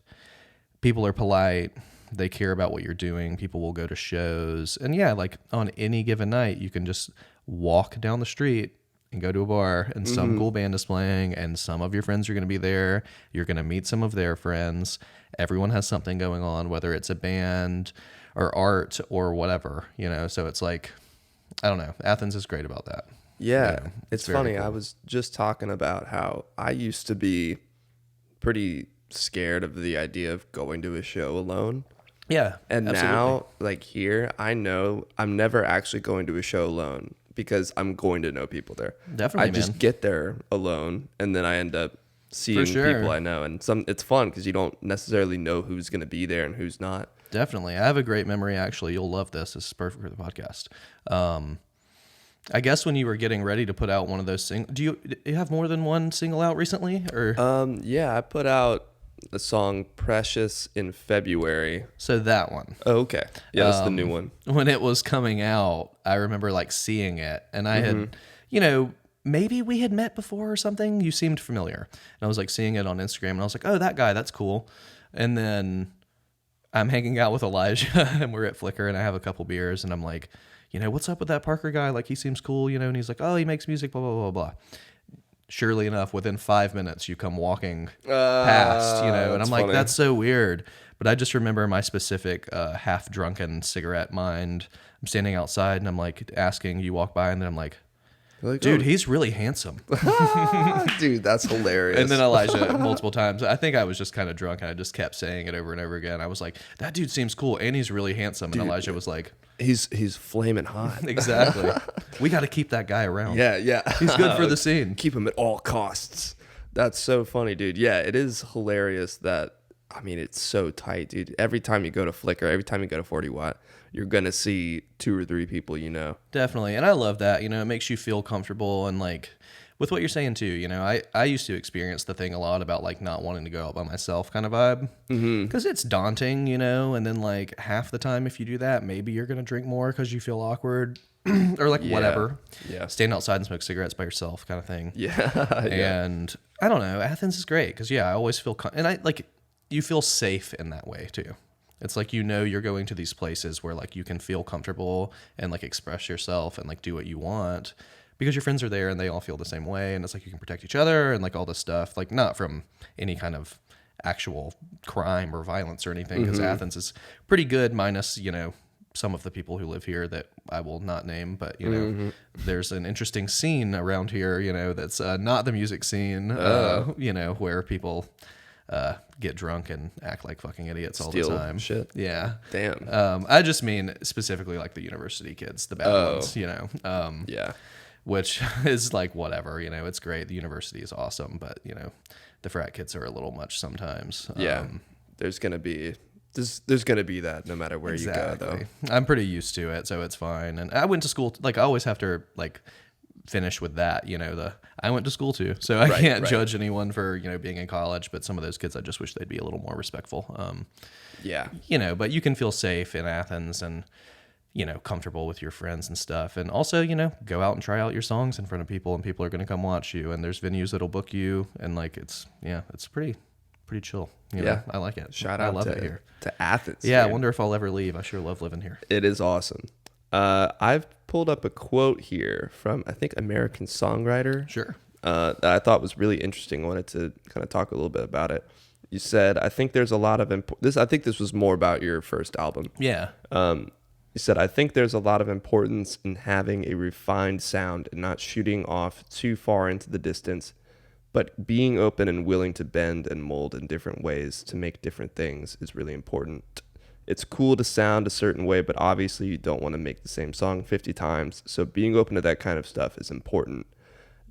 people are polite. They care about what you're doing. People will go to shows. And yeah, like on any given night, you can just walk down the street and go to a bar, and some cool band is playing, and some of your friends are going to be there. You're going to meet some of their friends. Everyone has something going on, whether it's a band or art or whatever, So it's like, I don't know. Athens is great about that. Yeah. It's very funny. cool. I was just talking about how I used to be pretty scared of the idea of going to a show alone. Yeah. And absolutely. now, like here, I know I'm never actually going to a show alone because I'm going to know people there. Definitely, I just man. get there alone, and then I end up seeing sure. people I know. And it's fun because you don't necessarily know who's going to be there and who's not. Definitely. I have a great memory, actually. You'll love this. This is perfect for the podcast. I guess when you were getting ready to put out one of those singles, do you have more than one single out recently? Or Yeah, I put out the song Precious in February. So that one. Oh, okay. Yeah, that's the new one. When it was coming out, I remember like seeing it, and I had, maybe we had met before or something. You seemed familiar. And I was like seeing it on Instagram, and I was like, oh, that guy, that's cool. And then I'm hanging out with Elijah, and we're at Flickr, and I have a couple beers, and I'm like, what's up with that Parker guy? Like, he seems cool, and he's like, oh, he makes music, blah, blah, blah, blah. Surely enough, within 5 minutes, you come walking past, and I'm like, funny. that's so weird. But I just remember my specific half-drunken cigarette mind. I'm standing outside, and I'm like asking, you walk by, and then I'm like, Like, dude, he's really handsome. dude, that's hilarious. And then Elijah multiple times. I think I was just kind of drunk, and I just kept saying it over and over again. I was like, that dude seems cool, and he's really handsome. And Elijah was like, he's flaming hot. exactly. We got to keep that guy around. Yeah. He's good for the scene. Keep him at all costs. That's so funny, dude. Yeah, it is hilarious that, it's so tight, dude. Every time you go to Flickr, every time you go to 40 Watt, you're going to see 2 or 3 people you know. Definitely. And I love that. It makes you feel comfortable. And like with what you're saying too, I used to experience the thing a lot about like not wanting to go out by myself kind of vibe. Because it's daunting, and then like half the time if you do that, maybe you're going to drink more because you feel awkward or like whatever. Yeah. Stand outside and smoke cigarettes by yourself kind of thing. Yeah. And I don't know. Athens is great because, I always feel... and I like... You feel safe in that way too. It's like, you're going to these places where like you can feel comfortable and like express yourself and like do what you want because your friends are there and they all feel the same way, and it's like you can protect each other and like all this stuff, like not from any kind of actual crime or violence or anything, because Athens is pretty good minus some of the people who live here that I will not name, but there's an interesting scene around here that's not the music scene, where people get drunk and act like fucking idiots all the Steal time. shit. Yeah. Damn. I just mean specifically like the university kids, the bad ones, Yeah. which is like whatever, it's great. The university is awesome, but the frat kids are a little much sometimes. Yeah. There's gonna be that no matter where you go, though. I'm pretty used to it, so it's fine. And I went to school, like I always have to like finish with that, I went to school too, so I can't judge anyone for being in college, but some of those kids I just wish they'd be a little more respectful. Yeah. But you can feel safe in Athens and comfortable with your friends and stuff, and also go out and try out your songs in front of people, and people are going to come watch you, and there's venues that'll book you, and like it's pretty chill. Yeah. I like it. Shout I out love to, it here. to Athens. Yeah, I dude. wonder if I'll ever leave. I sure love living here. It is awesome. I've pulled up a quote here from, I think, American Songwriter. Sure. That I thought was really interesting. I wanted to kind of talk a little bit about it. You said, I think there's a lot of I think this was more about your first album. Yeah. You said, I think there's a lot of importance in having a refined sound and not shooting off too far into the distance, but being open and willing to bend and mold in different ways to make different things is really important. It's cool to sound a certain way, but obviously you don't want to make the same song 50 times. So being open to that kind of stuff is important.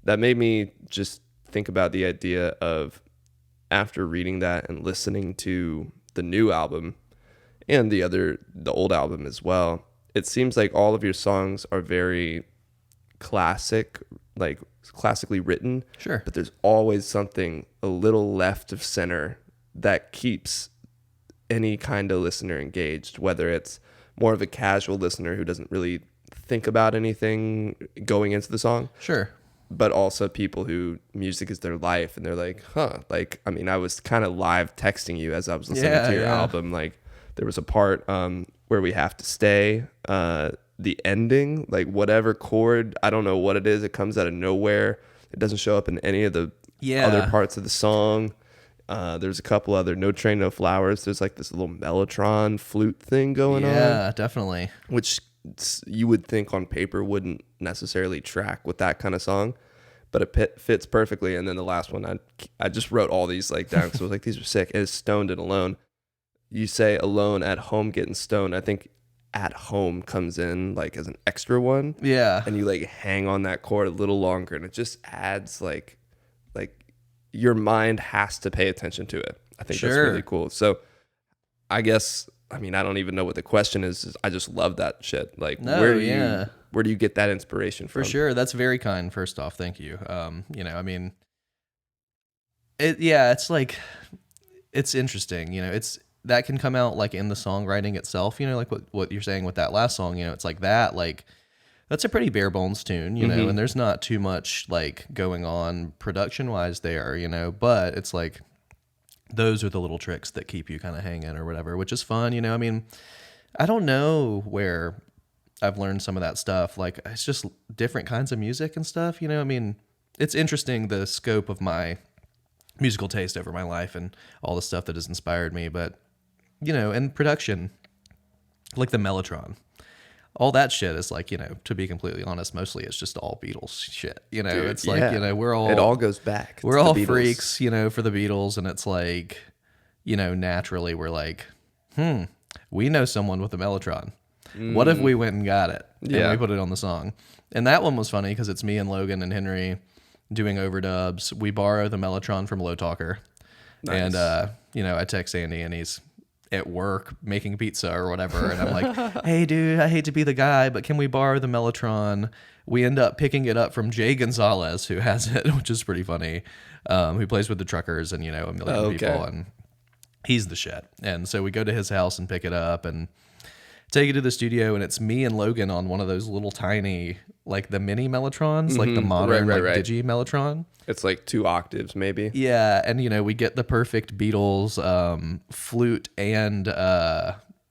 That made me just think about the idea of, after reading that and listening to the new album and the old album as well, it seems like all of your songs are very classic, like classically written. Sure. But there's always something a little left of center that keeps any kind of listener engaged, whether it's more of a casual listener who doesn't really think about anything going into the song. Sure. But also people who music is their life, and they're like, like, I mean, I was kind of live texting you as I was listening to your album. Like, there was a part where we have to stay, the ending, like whatever chord, I don't know what it is, it comes out of nowhere. It doesn't show up in any of the other parts of the song. There's a couple other No Train, No Flowers. There's like this little mellotron flute thing going on. Yeah, definitely. Which you would think on paper wouldn't necessarily track with that kind of song, but it fits perfectly. And then the last one, I just wrote all these like down because I was like, these are sick. It's Stoned and Alone. You say alone, at home, getting stoned. I think at home comes in like as an extra one. Yeah. And you like hang on that chord a little longer, and it just adds like your mind has to pay attention to it. I think that's really cool. So I guess, I mean, I don't even know what the question is I just love that shit. Like, where do you get that inspiration from? For sure. That's very kind. First off, thank you. I mean, it's like, it's interesting, that can come out like in the songwriting itself, like what you're saying with that last song, it's like that, like, that's a pretty bare bones tune, and there's not too much like going on production wise there, but it's like, those are the little tricks that keep you kind of hanging or whatever, which is fun. I mean, I don't know where I've learned some of that stuff. Like, it's just different kinds of music and stuff. I mean, it's interesting the scope of my musical taste over my life and all the stuff that has inspired me. But, in production, like the Mellotron, all that shit is like, to be completely honest, mostly it's just all Beatles shit. Dude, it's like, we're all... It all goes back. We're all freaks, for the Beatles. And it's like, naturally we're like, we know someone with a Mellotron. What if we went and got it? And we put it on the song. And that one was funny because it's me and Logan and Henry doing overdubs. We borrow the Mellotron from Low Talker. Nice. And, I text Andy and he's at work making pizza or whatever, and I'm like, hey dude, I hate to be the guy, but can we borrow the Mellotron? We end up picking it up from Jay Gonzalez, who has it, which is pretty funny, who plays with the Truckers and a million people, and he's the shit. And so we go to his house and pick it up and take it to the studio, and it's me and Logan on one of those little tiny, like the mini Mellotrons, like the modern Digi Mellotron. It's like 2 octaves maybe. Yeah, and we get the perfect Beatles flute and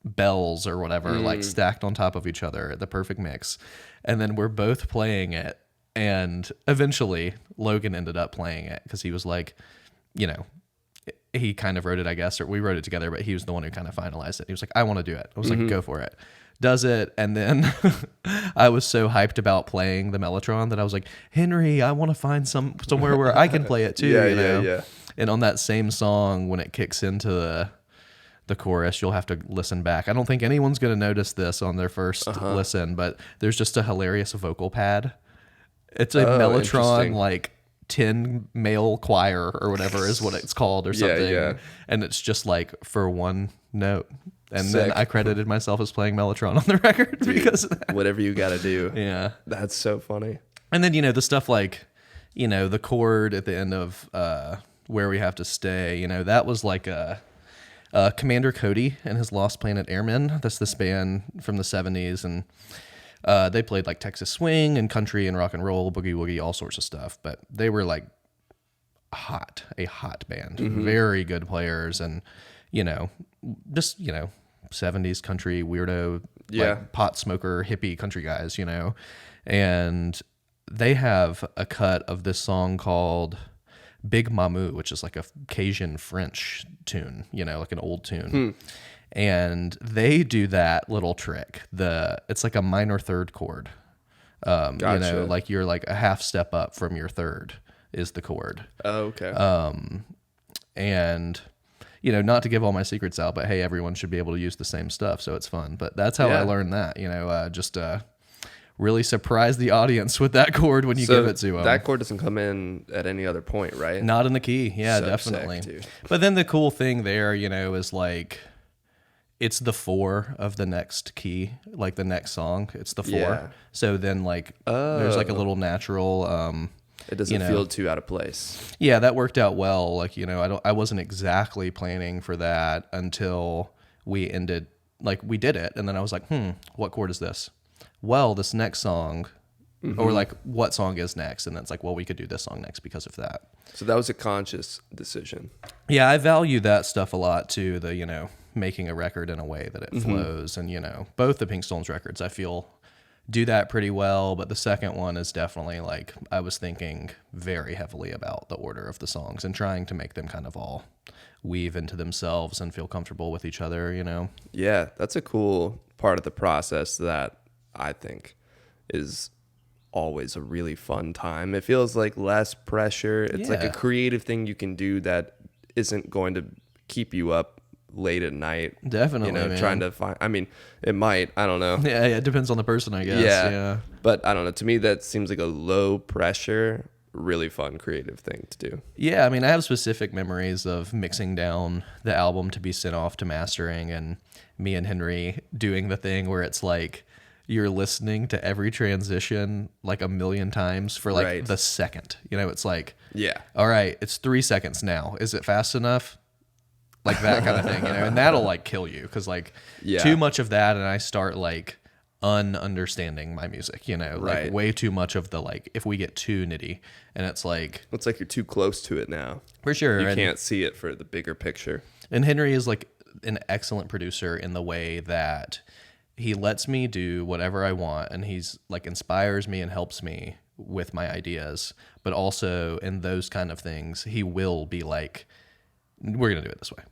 bells or whatever, like stacked on top of each other, the perfect mix. And then we're both playing it, and eventually Logan ended up playing it because he was like, he kind of wrote it, I guess, or we wrote it together, but he was the one who kind of finalized it. He was like, I want to do it. I was like, go for it. Does it, and then I was so hyped about playing the Mellotron that I was like, Henry, I want to find somewhere where I can play it too. Yeah. And on that same song, when it kicks into the chorus, you'll have to listen back. I don't think anyone's going to notice this on their first listen, but there's just a hilarious vocal pad. It's a Mellotron, like 10 male choir or whatever is what it's called or something. Yeah. And it's just like for one note. And then I credited myself as playing Mellotron on the record because of that. Whatever you got to do. Yeah. That's so funny. And then, the stuff like, the chord at the end of Where We Have to Stay, that was like Commander Cody and his Lost Planet Airmen. That's this band from the 70s. And they played like Texas swing and country and rock and roll, boogie woogie, all sorts of stuff. But they were like a hot band. Very good players and, just, 70s country weirdo, like pot smoker, hippie country guys, and they have a cut of this song called Big Mamu, which is like a Cajun French tune, like an old tune. And they do that little trick. It's like a minor third chord. Gotcha. Like you're like a half step up from your third is the chord. Oh, okay. And not to give all my secrets out, but hey, everyone should be able to use the same stuff, so it's fun. But that's how I learned that, just really surprise the audience with that chord when you give it to them. That chord doesn't come in at any other point, right? Not in the key. Yeah, so definitely. Sick, dude. But then the cool thing there, is like, it's the 4 of the next key, like the next song. It's the 4. Yeah. So then like, there's like a little natural, It doesn't feel too out of place. Yeah, that worked out well. Like, I wasn't exactly planning for that until we ended, like we did it. And then I was like, what chord is this? Well, this next song, or like what song is next? And then it's like, well, we could do this song next because of that. So that was a conscious decision. Yeah, I value that stuff a lot too. The, making a record in a way that it flows. And, both the Pink Stones records, I feel do that pretty well. But the second one is definitely like, I was thinking very heavily about the order of the songs and trying to make them kind of all weave into themselves and feel comfortable with each other, Yeah, that's a cool part of the process that I think is always a really fun time. It feels like less pressure. It's like a creative thing you can do that isn't going to keep you up late at night. Definitely, man. Trying to find, I mean, it might, I don't know. Yeah, it depends on the person, I guess. Yeah. But I don't know. To me, that seems like a low pressure, really fun, creative thing to do. Yeah, I mean, I have specific memories of mixing down the album to be sent off to mastering, and me and Henry doing the thing where it's like you're listening to every transition like a million times for like the second. It's like, all right, it's 3 seconds now. Is it fast enough? Like that kind of thing, and that'll like kill you because like too much of that, and I start like understanding my music, like way too much of the like if we get too nitty, and it's like you're too close to it now. For sure, you can't see it for the bigger picture. And Henry is like an excellent producer in the way that he lets me do whatever I want, and he's like inspires me and helps me with my ideas, but also in those kind of things, he will be like, we're going to do it this way.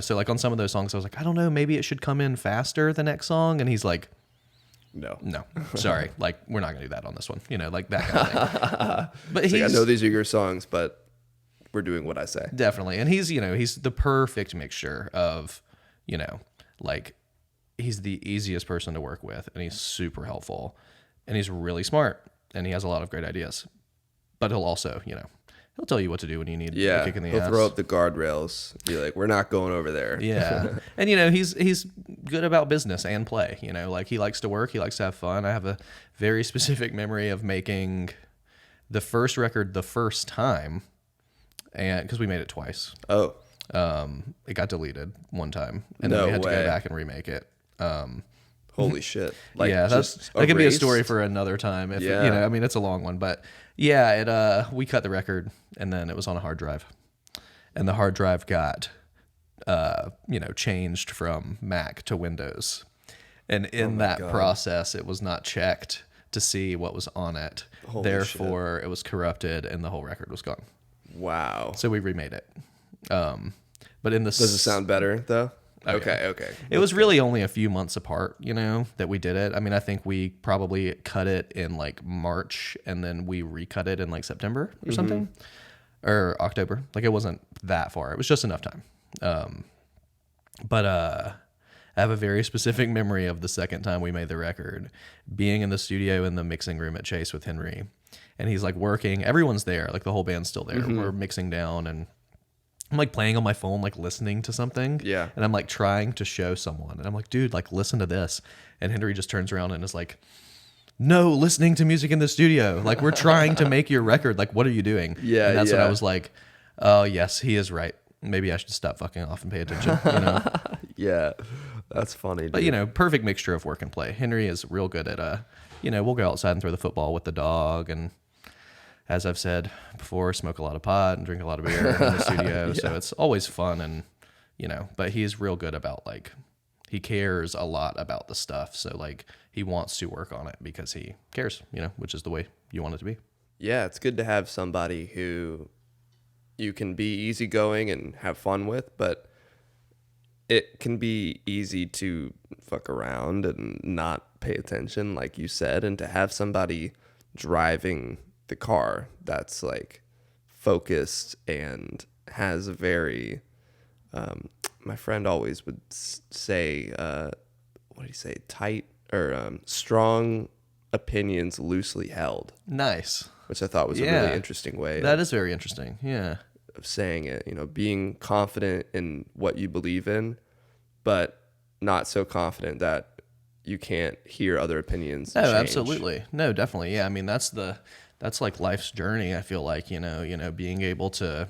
So like on some of those songs, I was like, I don't know, maybe it should come in faster the next song. And he's like, no, sorry. Like, we're not going to do that on this one, like that kind of thing. But I know these are your songs, but we're doing what I say. Definitely. And he's, he's the perfect mixture of, like he's the easiest person to work with, and he's super helpful, and he's really smart, and he has a lot of great ideas, but he'll also, he'll tell you what to do when you need a kick in the ass. He'll throw up the guardrails. Be like, we're not going over there. Yeah. And, he's good about business and play. Like he likes to work. He likes to have fun. I have a very specific memory of making the first record the first time, and because we made it twice. Oh. It got deleted one time, and then we had to go back and remake it. Holy shit. Like, yeah, that could be a story for another time. If I mean, it's a long one, but yeah, we cut the record, and then it was on a hard drive, and the hard drive got, changed from Mac to Windows, and in that process, it was not checked to see what was on it. Therefore, it was corrupted, and the whole record was gone. Wow. So we remade it. But in this, does it sound better though? Okay. It was really only a few months apart, that we did it. I mean, I think we probably cut it in like March, and then we recut it in like September or something, or October. Like it wasn't that far. It was just enough time. But I have a very specific memory of the second time we made the record, being in the studio in the mixing room at Chase with Henry, and he's like working. Everyone's there, like the whole band's still there. We're mixing down, and I'm like playing on my phone, like listening to something. Yeah. And I'm like trying to show someone. And I'm like, dude, like listen to this. And Henry just turns around and is like, no, listening to music in the studio. Like we're trying to make your record. Like, what are you doing? Yeah. And that's when I was like, oh yes, he is right. Maybe I should stop fucking off and pay attention. Yeah. That's funny. Dude. But perfect mixture of work and play. Henry is real good at, we'll go outside and throw the football with the dog, and as I've said before, smoke a lot of pot and drink a lot of beer in the studio. So it's always fun, and, but he's real good about like, he cares a lot about the stuff. So like he wants to work on it because he cares, which is the way you want it to be. Yeah. It's good to have somebody who you can be easygoing and have fun with, but it can be easy to fuck around and not pay attention, like you said, and to have somebody driving the car that's like focused and has a very my friend always would say what do you say, tight or strong opinions loosely held. Nice. Which I thought was a really interesting way. That is very interesting. Yeah. Of saying it, being confident in what you believe in, but not so confident that you can't hear other opinions. No, absolutely. No, definitely. Yeah. I mean, that's that's like life's journey. I feel like, being able to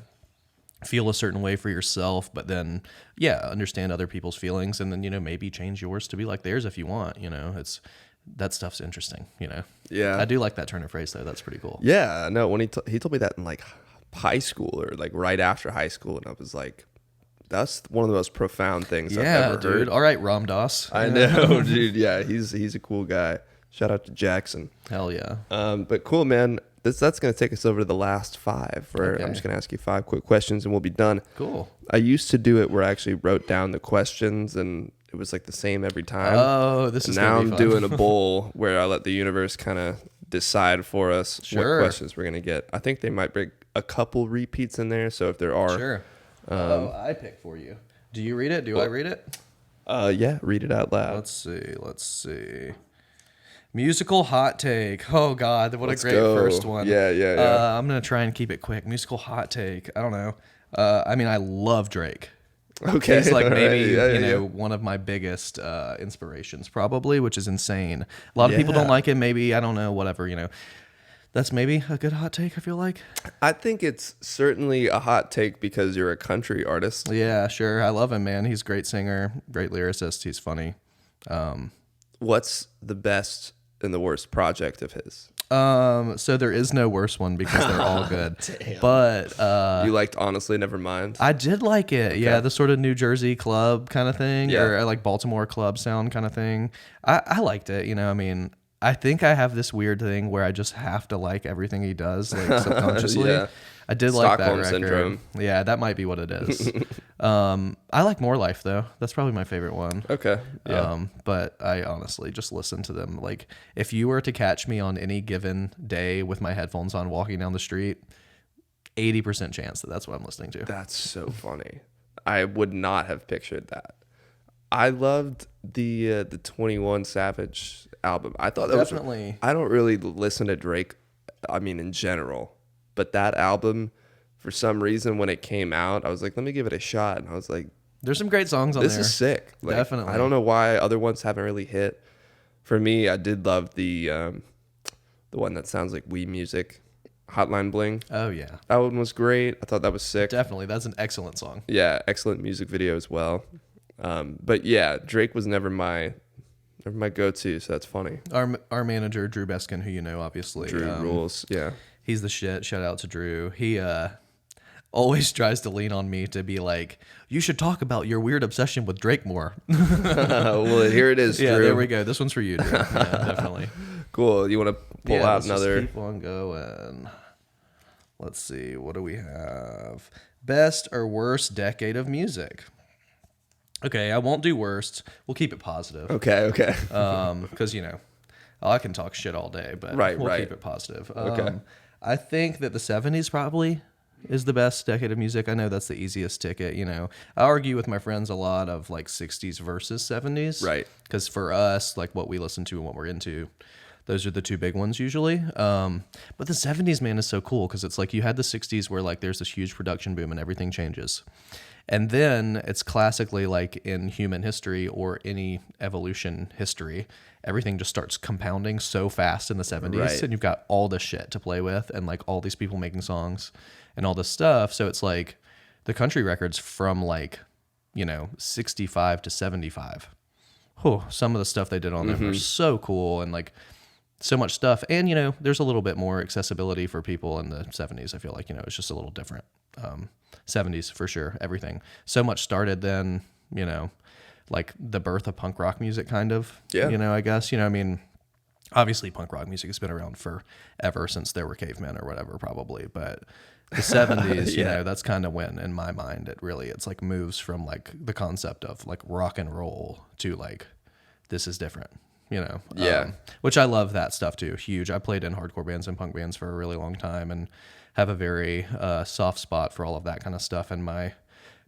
feel a certain way for yourself, but then, understand other people's feelings, and then, maybe change yours to be like theirs if you want, that stuff's interesting, Yeah. I do like that turn of phrase though. That's pretty cool. Yeah, no, when he told me that in like high school or like right after high school, and I was like, that's one of the most profound things I've ever dude. heard. All right, Ram Dass. I know, dude. Yeah, he's a cool guy. Shout out to Jackson. Hell yeah. But cool, man. That's gonna take us over to the last 5. Where Okay. I'm just gonna ask you 5 quick questions and we'll be done. Cool. I used to do it where I actually wrote down the questions and it was like the same every time. Oh, this is now gonna I'm be fun. doing a bowl where I let the universe kind of decide for us Sure. what questions we're gonna get. I think they might bring a couple repeats in there, so if there are, Sure. I pick for you. Do you read it? Do I read it? yeah, read it out loud. Let's see. Musical hot take. Oh God, what Let's a great go. first one. Yeah. I'm gonna try and keep it quick. Musical hot take. I don't know. I love Drake. Okay, He's like all right. maybe Yeah. one of my biggest inspirations, probably, which is insane. A lot of people Yeah. don't like it. Maybe I don't know. Whatever. That's maybe a good hot take. I feel like. I think it's certainly a hot take because you're a country artist. Yeah, sure. I love him, man. He's a great singer, great lyricist. He's funny. What's the best and the worst project of his? So there is no worse one because they're all good. But You liked Honestly Nevermind? I did like it. Yeah, the sort of New Jersey club kind of thing, Yeah. or like Baltimore club sound kind of thing. I liked it. I think I have this weird thing where I just have to like everything he does, like subconsciously. Yeah. I did like that Stockholm record. syndrome. Yeah, that might be what it is. I like More Life though. That's probably my favorite one. Okay. Yeah. But I honestly just listen to them. Like if you were to catch me on any given day with my headphones on walking down the street, 80% chance that that's what I'm listening to. That's so funny. I would not have pictured that. I loved the 21 Savage album. I thought that Definitely. was. I don't really listen to Drake. I mean, in general, but that album, for some reason, when it came out, I was like, let me give it a shot, and I was like, There's some great songs on this there. is sick. Like, Definitely. I don't know why other ones haven't really hit. For me, I did love the one that sounds like Wii Music, Hotline Bling. Oh yeah, That one was great. I thought that was sick. definitely. That's an excellent song. Yeah, excellent music video as well. But yeah, Drake was never my go-to, so that's funny. Our manager Drew Beskin, who you know obviously, Drew rules. Yeah. he's the shit. Shout out to Drew. He always tries to lean on me to be like, you should talk about your weird obsession with Drake more. Well, here it is, Drew. Yeah, there we go. This one's for you, Drew. Yeah, definitely. Cool. You want to pull out let's just another? keep on going. Let's see. What do we have? Best or worst decade of music? Okay, I won't do worst. We'll keep it positive. Okay. Because I can talk shit all day, but Right, we'll right. keep it positive. Okay. I think that the 70s probably is the best decade of music. I know that's the easiest ticket. I argue with my friends a lot of like 60s versus 70s. Right. Because for us, like what we listen to and what we're into, those are the two big ones usually. But the 70s, man, is so cool because it's like you had the 60s where like there's this huge production boom and everything changes. And then it's classically like in human history or any evolution history, everything just starts compounding so fast in the 70s. Right. And you've got all this shit to play with and like all these people making songs and all this stuff. So it's like the country records from like, 65 to 75. Some of the stuff they did on them were so cool and like so much stuff. And, there's a little bit more accessibility for people in the 70s. I feel like, it's just a little different. 70s for sure, everything. So much started then, like the birth of punk rock music kind of, Yeah. I guess, obviously punk rock music has been around forever since there were cavemen or whatever probably, but the 70s, Yeah. that's kind of when in my mind it's like moves from like the concept of like rock and roll to like this is different. Yeah. Which I love that stuff too. Huge. I played in hardcore bands and punk bands for a really long time and have a very soft spot for all of that kind of stuff in my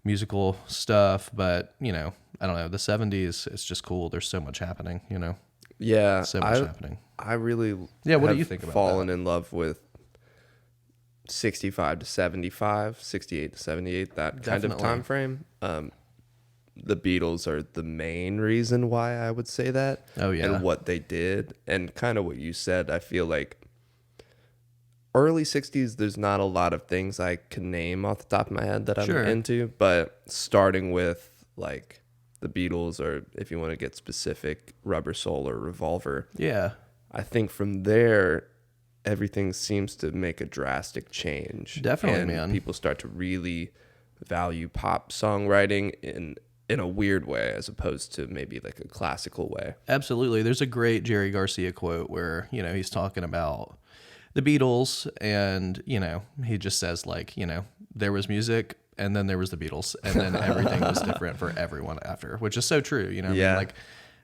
musical stuff. But, I don't know. The 70s, it's just cool. There's so much happening, Yeah. so much happening. I really Yeah, what do have you think about fallen in love with 65 to 75, 68 to 78, that kind of Definitely. time frame. The Beatles are the main reason why I would say that. Oh, yeah. And what they did and kind of what you said, I feel like early 60s, there's not a lot of things I can name off the top of my head that I'm Sure. into, but starting with like the Beatles, or if you want to get specific, Rubber Soul or Revolver, Yeah. I think from there, everything seems to make a drastic change. Definitely, and man. People start to really value pop songwriting in a weird way, as opposed to maybe like a classical way. Absolutely. There's a great Jerry Garcia quote where, he's talking about the Beatles and, he just says like, there was music and then there was the Beatles and then everything was different for everyone after, which is so true. Yeah. Like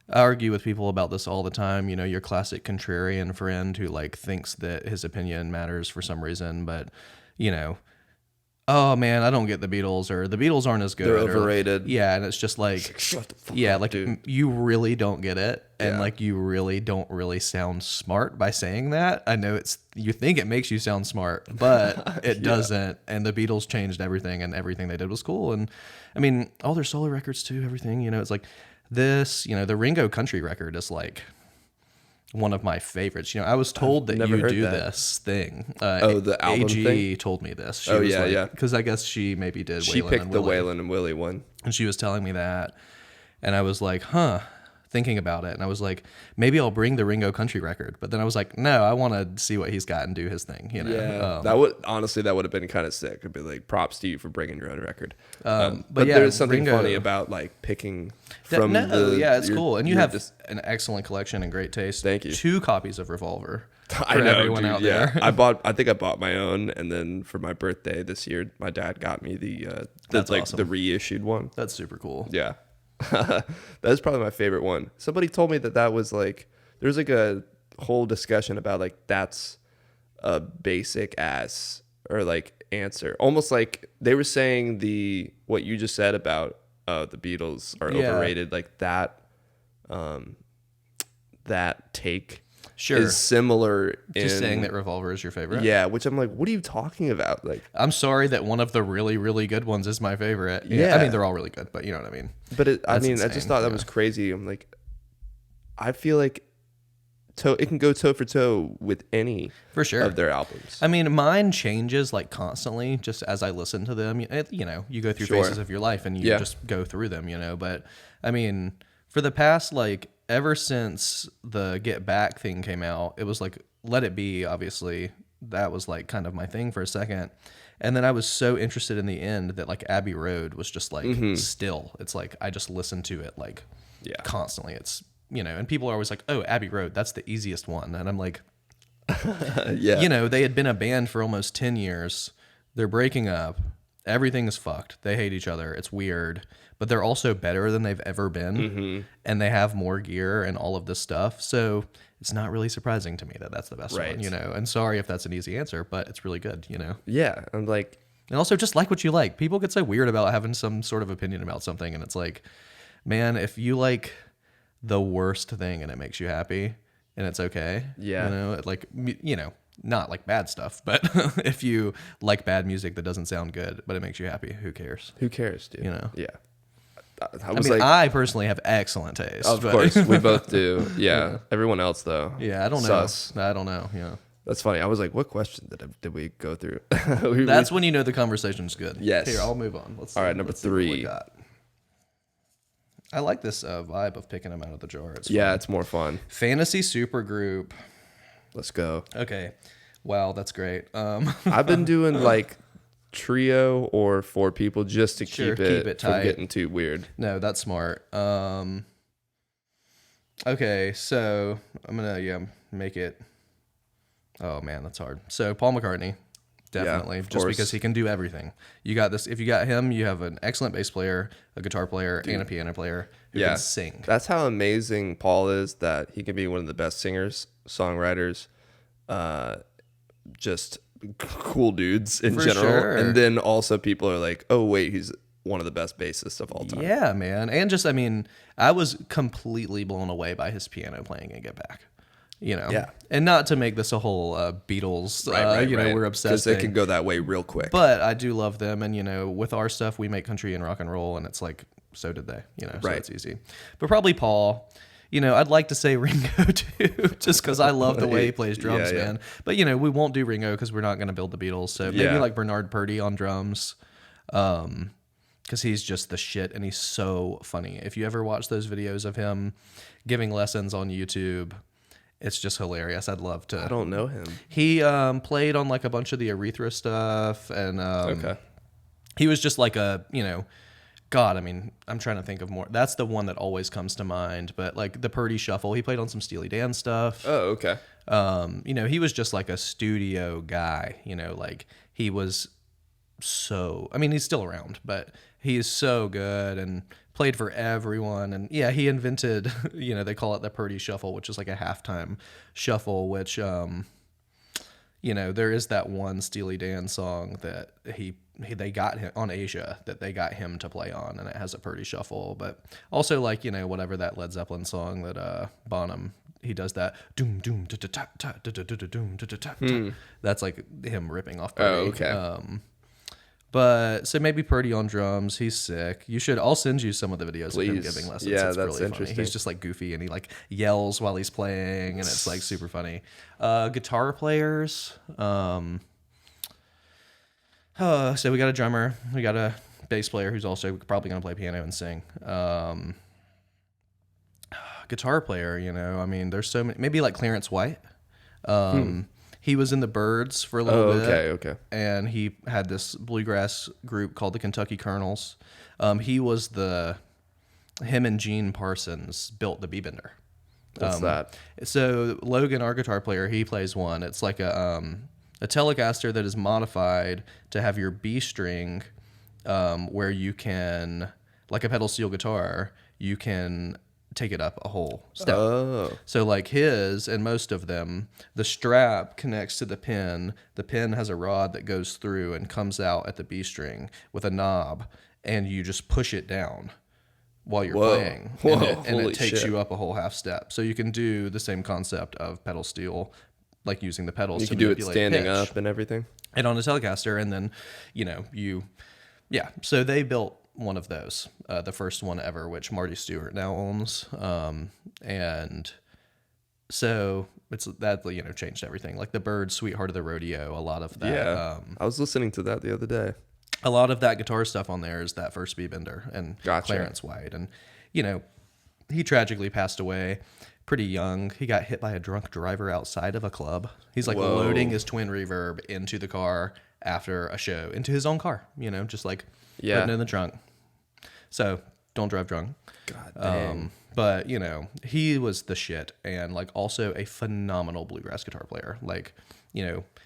I argue with people about this all the time, your classic contrarian friend who like thinks that his opinion matters for some reason, but, oh man, I don't get the Beatles, or the Beatles aren't as good. They're or, overrated. yeah, and it's just like, Shut the fuck yeah, up, like dude. you really don't get it, and Yeah. like you really don't really sound smart by saying that. I know you think it makes you sound smart, but it doesn't. And the Beatles changed everything, and everything they did was cool. And I mean, all their solo records too, everything. It's like this. The Ringo country record is like one of my favorites. I was told that never you heard do that. this thing. The album AG thing? told me this. She Oh, was yeah, like, yeah. Because I guess she maybe did. She Waylon picked and the Willie. Waylon and Willie one. And she was telling me that. And I was like, thinking about it. And I was like, maybe I'll bring the Ringo country record. But then I was like, no, I want to see what he's got and do his thing. Yeah, that would have been kind of sick. It'd be like, props to you for bringing your own record. But yeah, there is something Ringo- funny about like picking from it's your- cool. And you your have dis- an excellent collection and great taste. Thank you. 2 copies of Revolver for I know, everyone dude, out yeah. there. I think I bought my own, and then for my birthday this year, my dad got me That's like awesome. the reissued one. That's super cool. Yeah. That's probably my favorite one. Somebody told me that was like, there's like a whole discussion about like, that's a basic ass or like answer. Almost like they were saying what you just said about the Beatles are Yeah. overrated. Like that take Sure. is similar Just in saying that Revolver is your favorite. yeah, which I'm like, what are you talking about? Like, I'm sorry that one of the really, really good ones is my favorite. Yeah. I mean, they're all really good, but you know what I mean. but I That's mean, I insane, just thought that yeah. was crazy. I'm like, I feel like it can go toe for toe with any For sure. of their albums. I mean, mine changes like constantly just as I listen to them. You go through Sure. phases of your life and you Yeah. just go through them, But I mean, for the past, like, ever since the Get Back thing came out, it was like, Let It Be, obviously. That was like kind of my thing for a second. And then I was so interested in the end that like Abbey Road was just like still. It's like I just listened to it like Yeah. constantly. It's, and people are always like, oh, Abbey Road, that's the easiest one. And I'm like, Yeah. they had been a band for almost 10 years. They're breaking up. Everything is fucked. They hate each other. It's weird. But they're also better than they've ever been. Mm-hmm. And they have more gear and all of this stuff. So it's not really surprising to me that that's the best Right. one, And sorry if that's an easy answer, but it's really good, Yeah. I'm like, And also just like what you like. People get so weird about having some sort of opinion about something. And it's like, man, if you like the worst thing and it makes you happy and it's okay. Yeah. Not like bad stuff, but if you like bad music that doesn't sound good, but it makes you happy, who cares? who cares, dude? Yeah. I was I personally have excellent taste. of but- course, we both do. Yeah. Everyone else, though. Yeah, I don't know. Sus. I don't know. Yeah. That's funny. I was like, what question did we go through? That's when you know the conversation's good. Yes. Here, I'll move on. All right, number let's see what we 3. got. I like this vibe of picking them out of the jar. It's Yeah, fun. it's more fun. Fantasy supergroup. Let's go. Okay. Wow, that's great. I've been doing like trio or 4 people just to Sure, keep keep it it from tight. getting too weird. No, that's smart. Okay, so I'm gonna make it. Oh man, that's hard. So Paul McCartney, definitely, of just course. because he can do everything. You got this. If you got him, you have an excellent bass player, a guitar player, and a piano player who Yeah. can sing. That's how amazing Paul is, that he can be one of the best singers, songwriters, just cool dudes in For general. sure. And then also people are like, oh, wait, he's one of the best bassists of all time. Yeah, man. And just, I mean, I was completely blown away by his piano playing and Get Back. Yeah. And not to make this a whole Beatles, Right. we're obsessed Because it thing. can go that way real quick. But I do love them. And, with our stuff, we make country and rock and roll. And it's like, so did they, so Right. it's easy. But probably Paul, I'd like to say Ringo too, just because I love the way he plays drums, Yeah, yeah. man. But we won't do Ringo because we're not going to build the Beatles. So maybe Yeah. like Bernard Purdie on drums, because he's just the shit and he's so funny. If you ever watch those videos of him giving lessons on YouTube, it's just hilarious. I'd love to. I don't know him. He played on like a bunch of the Urethra stuff, and Okay. he was just like a, God, I mean, I'm trying to think of more. That's the one that always comes to mind. But like the Purdy Shuffle, he played on some Steely Dan stuff. Oh, okay. He was just like a studio guy. Like he was so. I mean, he's still around, but he is so good and played for everyone. And yeah, he invented. They call it the Purdy Shuffle, which is like a halftime shuffle. Which there is that one Steely Dan song that they got him on Asia that they got him to play on, and it has a Purdy Shuffle. But also like whatever that Led Zeppelin song that Bonham, he does that doom doom da da ta ta da da da da doom da da ta ta. That's like him ripping off Purdy. Oh, okay. But so maybe Purdy on drums. He's sick. I'll send you some of the videos of him Please. giving lessons. Yeah, it's that's really funny. interesting. He's just like goofy and he like yells while he's playing, and it's like super funny. Guitar players. So we got a drummer. We got a bass player who's also probably going to play piano and sing. Guitar player, I mean, there's so many. Maybe like Clarence White. He was in the Byrds for a little bit. Okay. And he had this bluegrass group called the Kentucky Colonels. Him and Gene Parsons built the B-Bender. What's that? So Logan, our guitar player, he plays one. It's like a Telecaster that is modified to have your B string, where you can, like a pedal steel guitar, you can take it up a whole step. Oh. So like his and most of them, the strap connects to the pin. The pin has a rod that goes through and comes out at the B string with a knob, and you just push it down while you're playing. Whoa. And Holy it takes shit. you up a whole half step. So you can do the same concept of pedal steel, like using the pedals You to can do it manipulate standing pitch. up and everything. And on a Telecaster, and then, so they built one of those, the first one ever, which Marty Stewart now owns. And so it's that, changed everything. Like the Bird, Sweetheart of the Rodeo, a lot of that. Yeah. I was listening to that the other day. A lot of that guitar stuff on there is that first B-Bender and Gotcha. Clarence White. And, he tragically passed away pretty young. He got hit by a drunk driver outside of a club. He's like Whoa. loading his twin reverb into the car after a show, into his own car, just like putting it in the trunk. So don't drive drunk. God dang. But, he was the shit, and like also a phenomenal bluegrass guitar player. Like,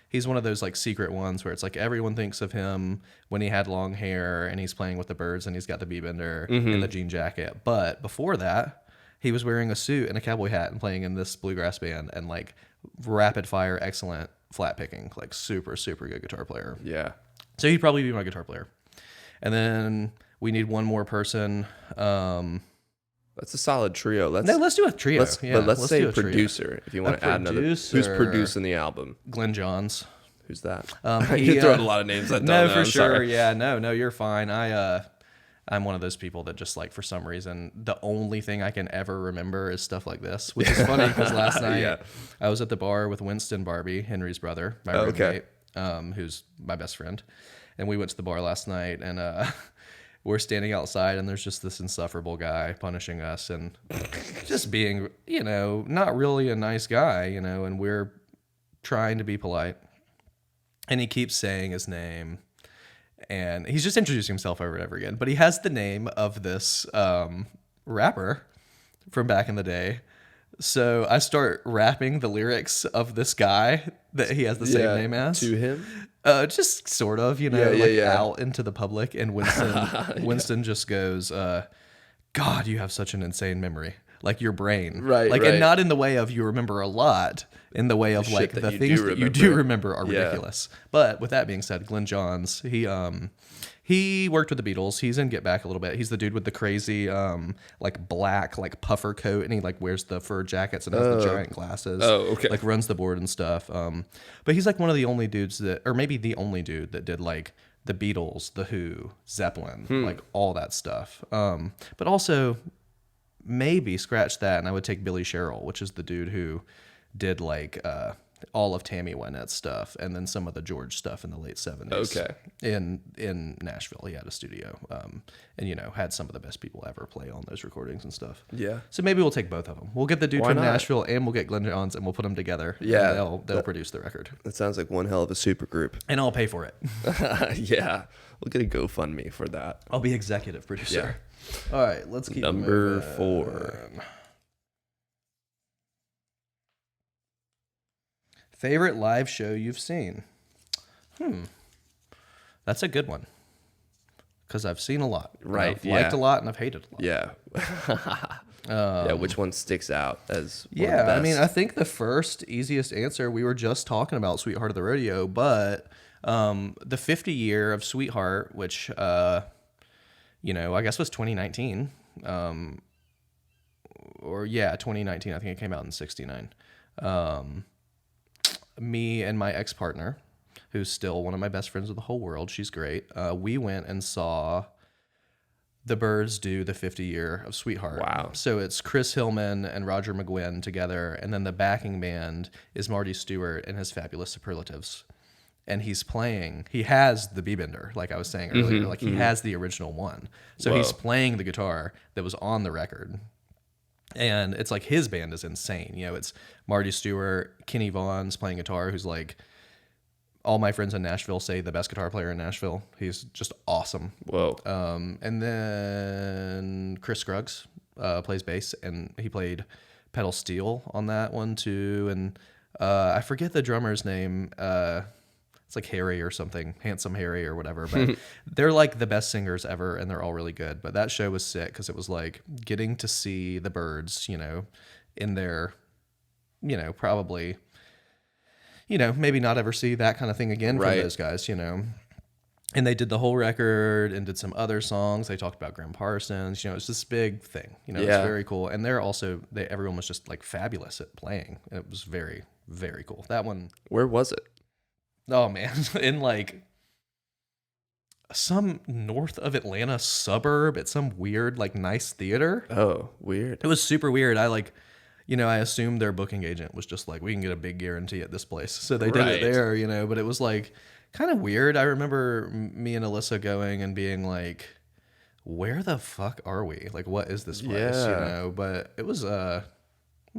he's one of those like secret ones where it's like everyone thinks of him when he had long hair and he's playing with the Birds and he's got the B-Bender and the jean jacket. But before that, he was wearing a suit and a cowboy hat and playing in this bluegrass band, and like rapid fire, excellent flat picking, like super, super good guitar player. Yeah. So he'd probably be my guitar player. And then we need one more person. That's a solid trio. Let's Let's do a trio. let's say do a trio. producer if you want to add another. Who's producer. producing the album? Glenn Johns. Who's that? He, You're throwing a lot of names. I don't No, know. for I'm sure. sorry. Yeah, no, you're fine. I'm one of those people that just like, for some reason, the only thing I can ever remember is stuff like this, which is funny because last night Yeah. I was at the bar with Winston Barbie, Henry's brother, my okay. roommate, who's my best friend. And we went to the bar last night, and we're standing outside, and there's just this insufferable guy punishing us and just being, not really a nice guy, and we're trying to be polite. And he keeps saying his name, and he's just introducing himself over and over again. But he has the name of this rapper from back in the day. So I start rapping the lyrics of this guy that he has the same name as. To him? Just sort of, out into the public. And Winston just goes, God, you have such an insane memory. Like your brain. Right, Like, right. and not in the way of you remember a lot, in the way of like that the you things do that you do remember. remember are Yeah. ridiculous. But with that being said, Glenn Johns, he worked with the Beatles. He's in Get Back a little bit. He's the dude with the crazy like black like puffer coat, and he like wears the fur jackets and has the giant glasses. Oh, okay. Like runs the board and stuff. But he's like one of the only dudes that, or maybe the only dude that did like the Beatles, the Who, Zeppelin, like all that stuff. But also maybe scratch that, and I would take Billy Sherrill, which is the dude who did like all of Tammy Wynette's stuff, and then some of the George stuff in the late 70s. Okay. In Nashville, he had a studio, and had some of the best people ever play on those recordings and stuff. Yeah. So maybe we'll take both of them. We'll get the dude Why from not? Nashville, and we'll get Glenn Johns, and we'll put them together. Yeah. And they'll produce the record, That sounds like one hell of a super group. and I'll pay for it. Yeah. We'll get a GoFundMe for that. I'll be executive producer. All right, let's keep Number moving. 4. Favorite live show you've seen? That's a good one. Because I've seen a lot. Right, I've liked yeah. a lot, and I've hated a lot. Yeah. Yeah, which one sticks out as one of the Yeah, best? I mean, I think the first easiest answer, we were just talking about Sweetheart of the Rodeo, but the 50 year of Sweetheart, which, I guess was 2019. 2019. I think it came out in 69. Me and my ex-partner, who's still one of my best friends of the whole world, she's great. We went and saw the Byrds do the 50 year of Sweetheart. Wow. So it's Chris Hillman and Roger McGuinn together, and then the backing band is Marty Stewart and his Fabulous Superlatives. And he has the B-Bender, like I was saying earlier, he has the original one. So Whoa. he's playing the guitar that was on the record. And it's like his band is insane. It's Marty Stewart, Kenny Vaughn's playing guitar, who's like, all my friends in Nashville say the best guitar player in Nashville. He's just awesome. Whoa. And then Chris Scruggs plays bass, and he played pedal steel on that one too. And I forget the drummer's name. It's like Harry or something, Handsome Harry or whatever. But they're like the best singers ever, and they're all really good. But that show was sick because it was like getting to see the Byrds, in their, probably, maybe not ever see that kind of thing again from Right. those guys, And they did the whole record and did some other songs. They talked about Graham Parsons. It's this big thing. It's Yeah. very cool. And they're also, everyone was just like fabulous at playing. It was very, very cool. That one. Where was it? Oh man, in like some north of Atlanta suburb at some weird like nice theater. Oh, weird. It was super weird. I assumed their booking agent was just like, we can get a big guarantee at this place. So they did Right. it there, but it was like kind of weird. I remember me and Alyssa going and being like, where the fuck are we? Like, what is this place? Yeah. But it was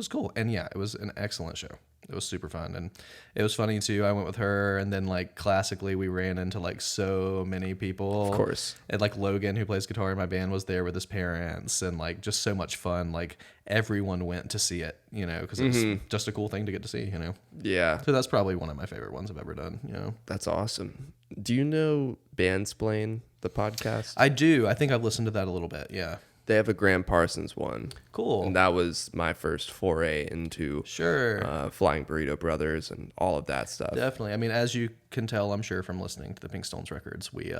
cool. And yeah, it was an excellent show. It was super fun. And it was funny too. I went with her, and then like classically we ran into like so many people. Of course. And like Logan, who plays guitar in my band, was there with his parents, and like just so much fun. Like everyone went to see it, because it was just a cool thing to get to see, Yeah. So that's probably one of my favorite ones I've ever done, That's awesome. Do you know Bandsplain, the podcast? I do. I think I've listened to that a little bit. Yeah. They have a Graham Parsons one. Cool. And that was my first foray into Sure. Flying Burrito Brothers and all of that stuff. Definitely. I mean, as you can tell, I'm sure from listening to the Pinkstones records, we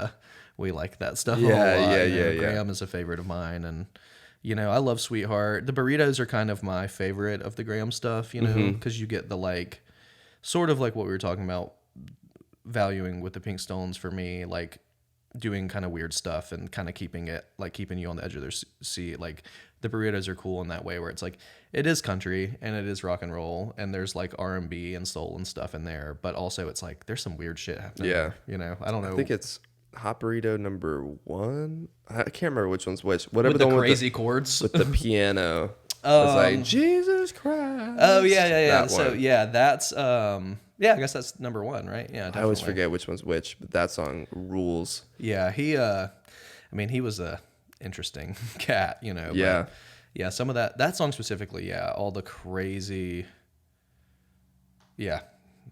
like that stuff Yeah, a whole lot. yeah. Graham is a favorite of mine, and I love Sweetheart. The burritos are kind of my favorite of the Graham stuff, because you get the like, sort of like what we were talking about, valuing with the Pinkstones for me, like doing kind of weird stuff and kind of keeping you on the edge of their seat. Like the burritos are cool in that way, where it's like it is country and it is rock and roll, and there's like R&B and soul and stuff in there, but also it's like there's some weird shit happening. Yeah. there, I don't know. I think it's Hot Burrito number 1. I can't remember which one's which. Whatever with the the one crazy chords. with the piano. It's like Jesus Christ. Oh yeah. That So one. yeah, that's I guess that's number 1, right? Yeah, I always definitely. forget which one's which, but that song rules. Yeah, he was a interesting cat, but Yeah. yeah, some of that song specifically, yeah, all the crazy, yeah,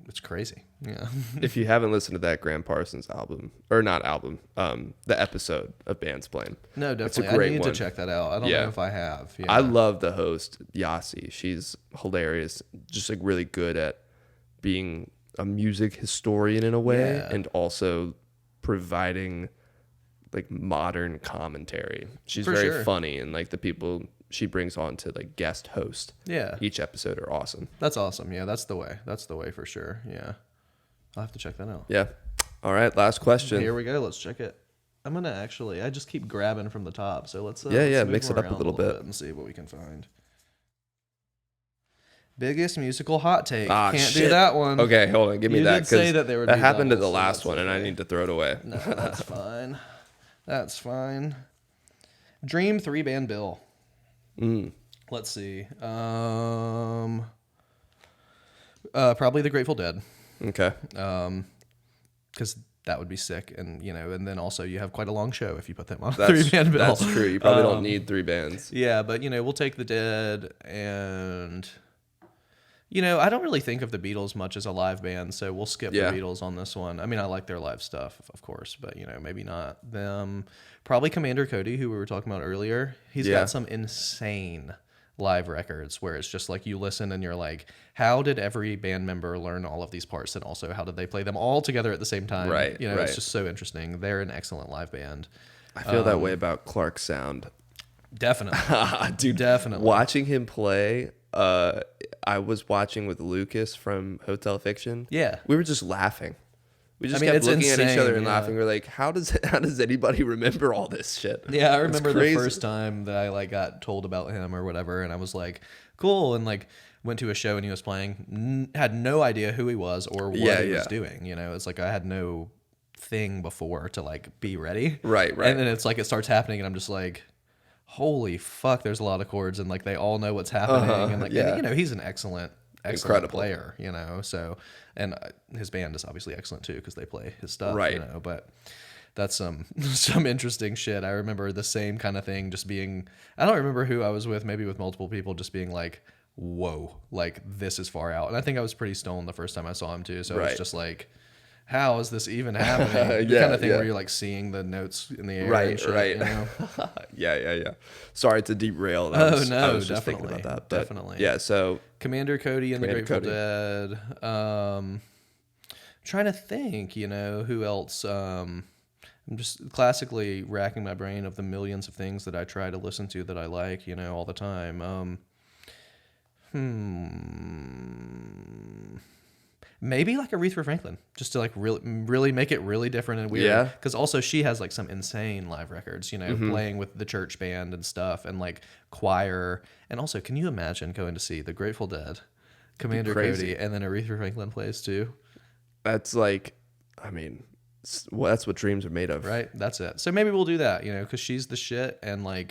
it's crazy. Yeah. If you haven't listened to that Graham Parsons album, or not album, the episode of Bandsplain. No, It's a definitely. great I need one. to check that out. I don't Yeah. know if I have. Yeah. I love the host, Yasi. She's hilarious. Just like really good at being a music historian in a way, Yeah. and also providing like modern commentary. She's For very sure. funny, and like the people she brings on to like guest host Yeah. each episode are awesome. That's awesome. Yeah, that's the way. That's the way for sure. Yeah. I'll have to check that out. Yeah. All right, last question. Here we go. Let's check it. I'm gonna actually. I just keep grabbing from the top. So let's Yeah, let's move mix it up a around little bit. and see what we can find. Biggest musical hot take. Ah, Can't shit. do that one. Okay, hold on. Give me You that. did say 'cause that they would that be happened to doubles, the so last that's one, and I okay. need to throw it away. No, that's fine. That's fine. Dream 3-band bill. Let's see. Probably the Grateful Dead. Okay. Because that would be sick, and and then also you have quite a long show if you put them on a That's 3-band bill. That's true. You probably don't need 3 bands. Yeah, but we'll take the Dead, and I don't really think of the Beatles much as a live band, so we'll skip Yeah. the Beatles on this one. I mean, I like their live stuff, of course, but maybe not them. Probably Commander Cody, who we were talking about earlier. He's Yeah. got some insane live records where it's just like you listen and you're like, how did every band member learn all of these parts, and also how did they play them all together at the same time? Right, right. It's just so interesting. They're an excellent live band. I feel that way about Clark Sound. Definitely. Dude, Definitely. watching him play, I was watching with Lucas from Hotel Fiction. Yeah. We were just laughing. We just I mean, kept it's looking at each insane, other and yeah. laughing. We're like, how does anybody remember all this shit? Yeah, I It's remember the crazy. first time that I got told about him or whatever, and I was like, cool, and went to a show and he was playing, had no idea who he was or what he was doing. It's like I had no thing before to be ready. Right. And then it's like it starts happening, and I'm just like, holy fuck, there's a lot of chords, and they all know what's happening, and he's an excellent Incredible player, so, and his band is obviously excellent too because they play his stuff, Right. but that's some interesting shit. I remember the same kind of thing just being, I don't remember who I was with, maybe with multiple people, just being like, whoa, this is far out. And I think I was pretty stoned the first time I saw him too, so Right. it's just like, how is this even happening? The Yeah, kind of thing yeah. where you're seeing the notes in the air, Right, and shit, right. Yeah. Sorry to derail. I was just thinking about that. But definitely. Yeah, so Commander Cody and the Commander Grateful Cody. Dead. Trying to think, who else. I'm just classically racking my brain of the millions of things that I try to listen to that I like, all the time. Maybe Aretha Franklin, just to really make it really different and weird. Yeah. Because also she has some insane live records, playing with the church band and stuff, and choir. And also, can you imagine going to see the Grateful Dead, Commander crazy. Cody, and then Aretha Franklin plays too? that's that's what dreams are made of. Right, that's it. So maybe we'll do that, because she's the shit, and never.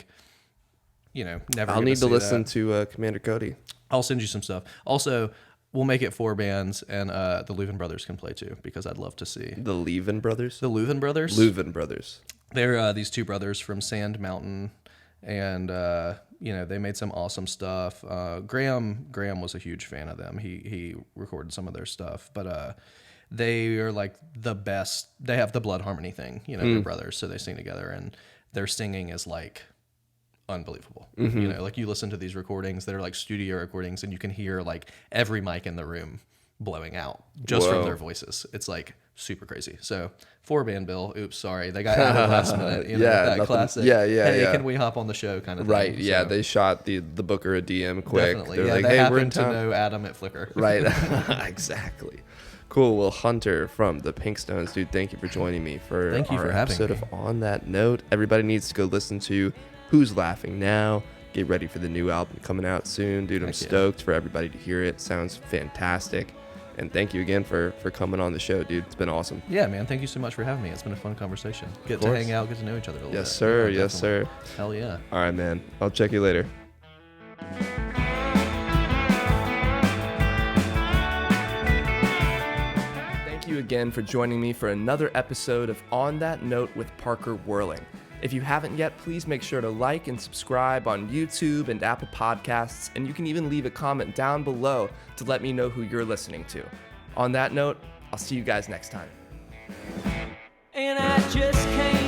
I'll get need to see listen that. to Commander Cody. I'll send you some stuff. Also, we'll make it 4 bands, and the Leuven brothers can play too, because I'd love to see The Leuven brothers? the Leuven brothers. Leuven brothers. They're these 2 brothers from Sand Mountain, and they made some awesome stuff. Graham was a huge fan of them. He recorded some of their stuff, but they are the best. They have the blood harmony thing, they're brothers, so they sing together, and their singing is unbelievable. You listen to these recordings that are studio recordings, and you can hear every mic in the room blowing out just from Whoa. their voices. It's super crazy. So 4-band bill. Oops, sorry, they got added last minute. Yeah, that nothing- classic. yeah, Hey, yeah. can we hop on the show? Kind of thing. Right, yeah, So, they shot the Booker a DM quick. definitely. They're Yeah, like, they hey, we're in happen to town. know Adam at Flickr. Right, exactly. Cool. Well, Hunter from the Pinkstones, dude, thank you for joining me for Thank you our for having episode me. of On That Note. Everybody needs to go listen to Who's Laughing Now. Get ready for the new album coming out soon, dude. I'm Heck yeah. stoked for everybody to hear it. Sounds fantastic. And thank you again for coming on the show, dude. It's been awesome. Yeah, man. Thank you so much for having me. It's been a fun conversation. Get to course. hang out, get to know each other a little bit. Yes, sir. Yeah, Yes, sir. definitely. Hell yeah. All right, man. I'll check you later. Thank you again for joining me for another episode of On That Note with Parker Whirling. If you haven't yet, please make sure to like and subscribe on YouTube and Apple Podcasts, and you can even leave a comment down below to let me know who you're listening to. On that note, I'll see you guys next time. And I just can't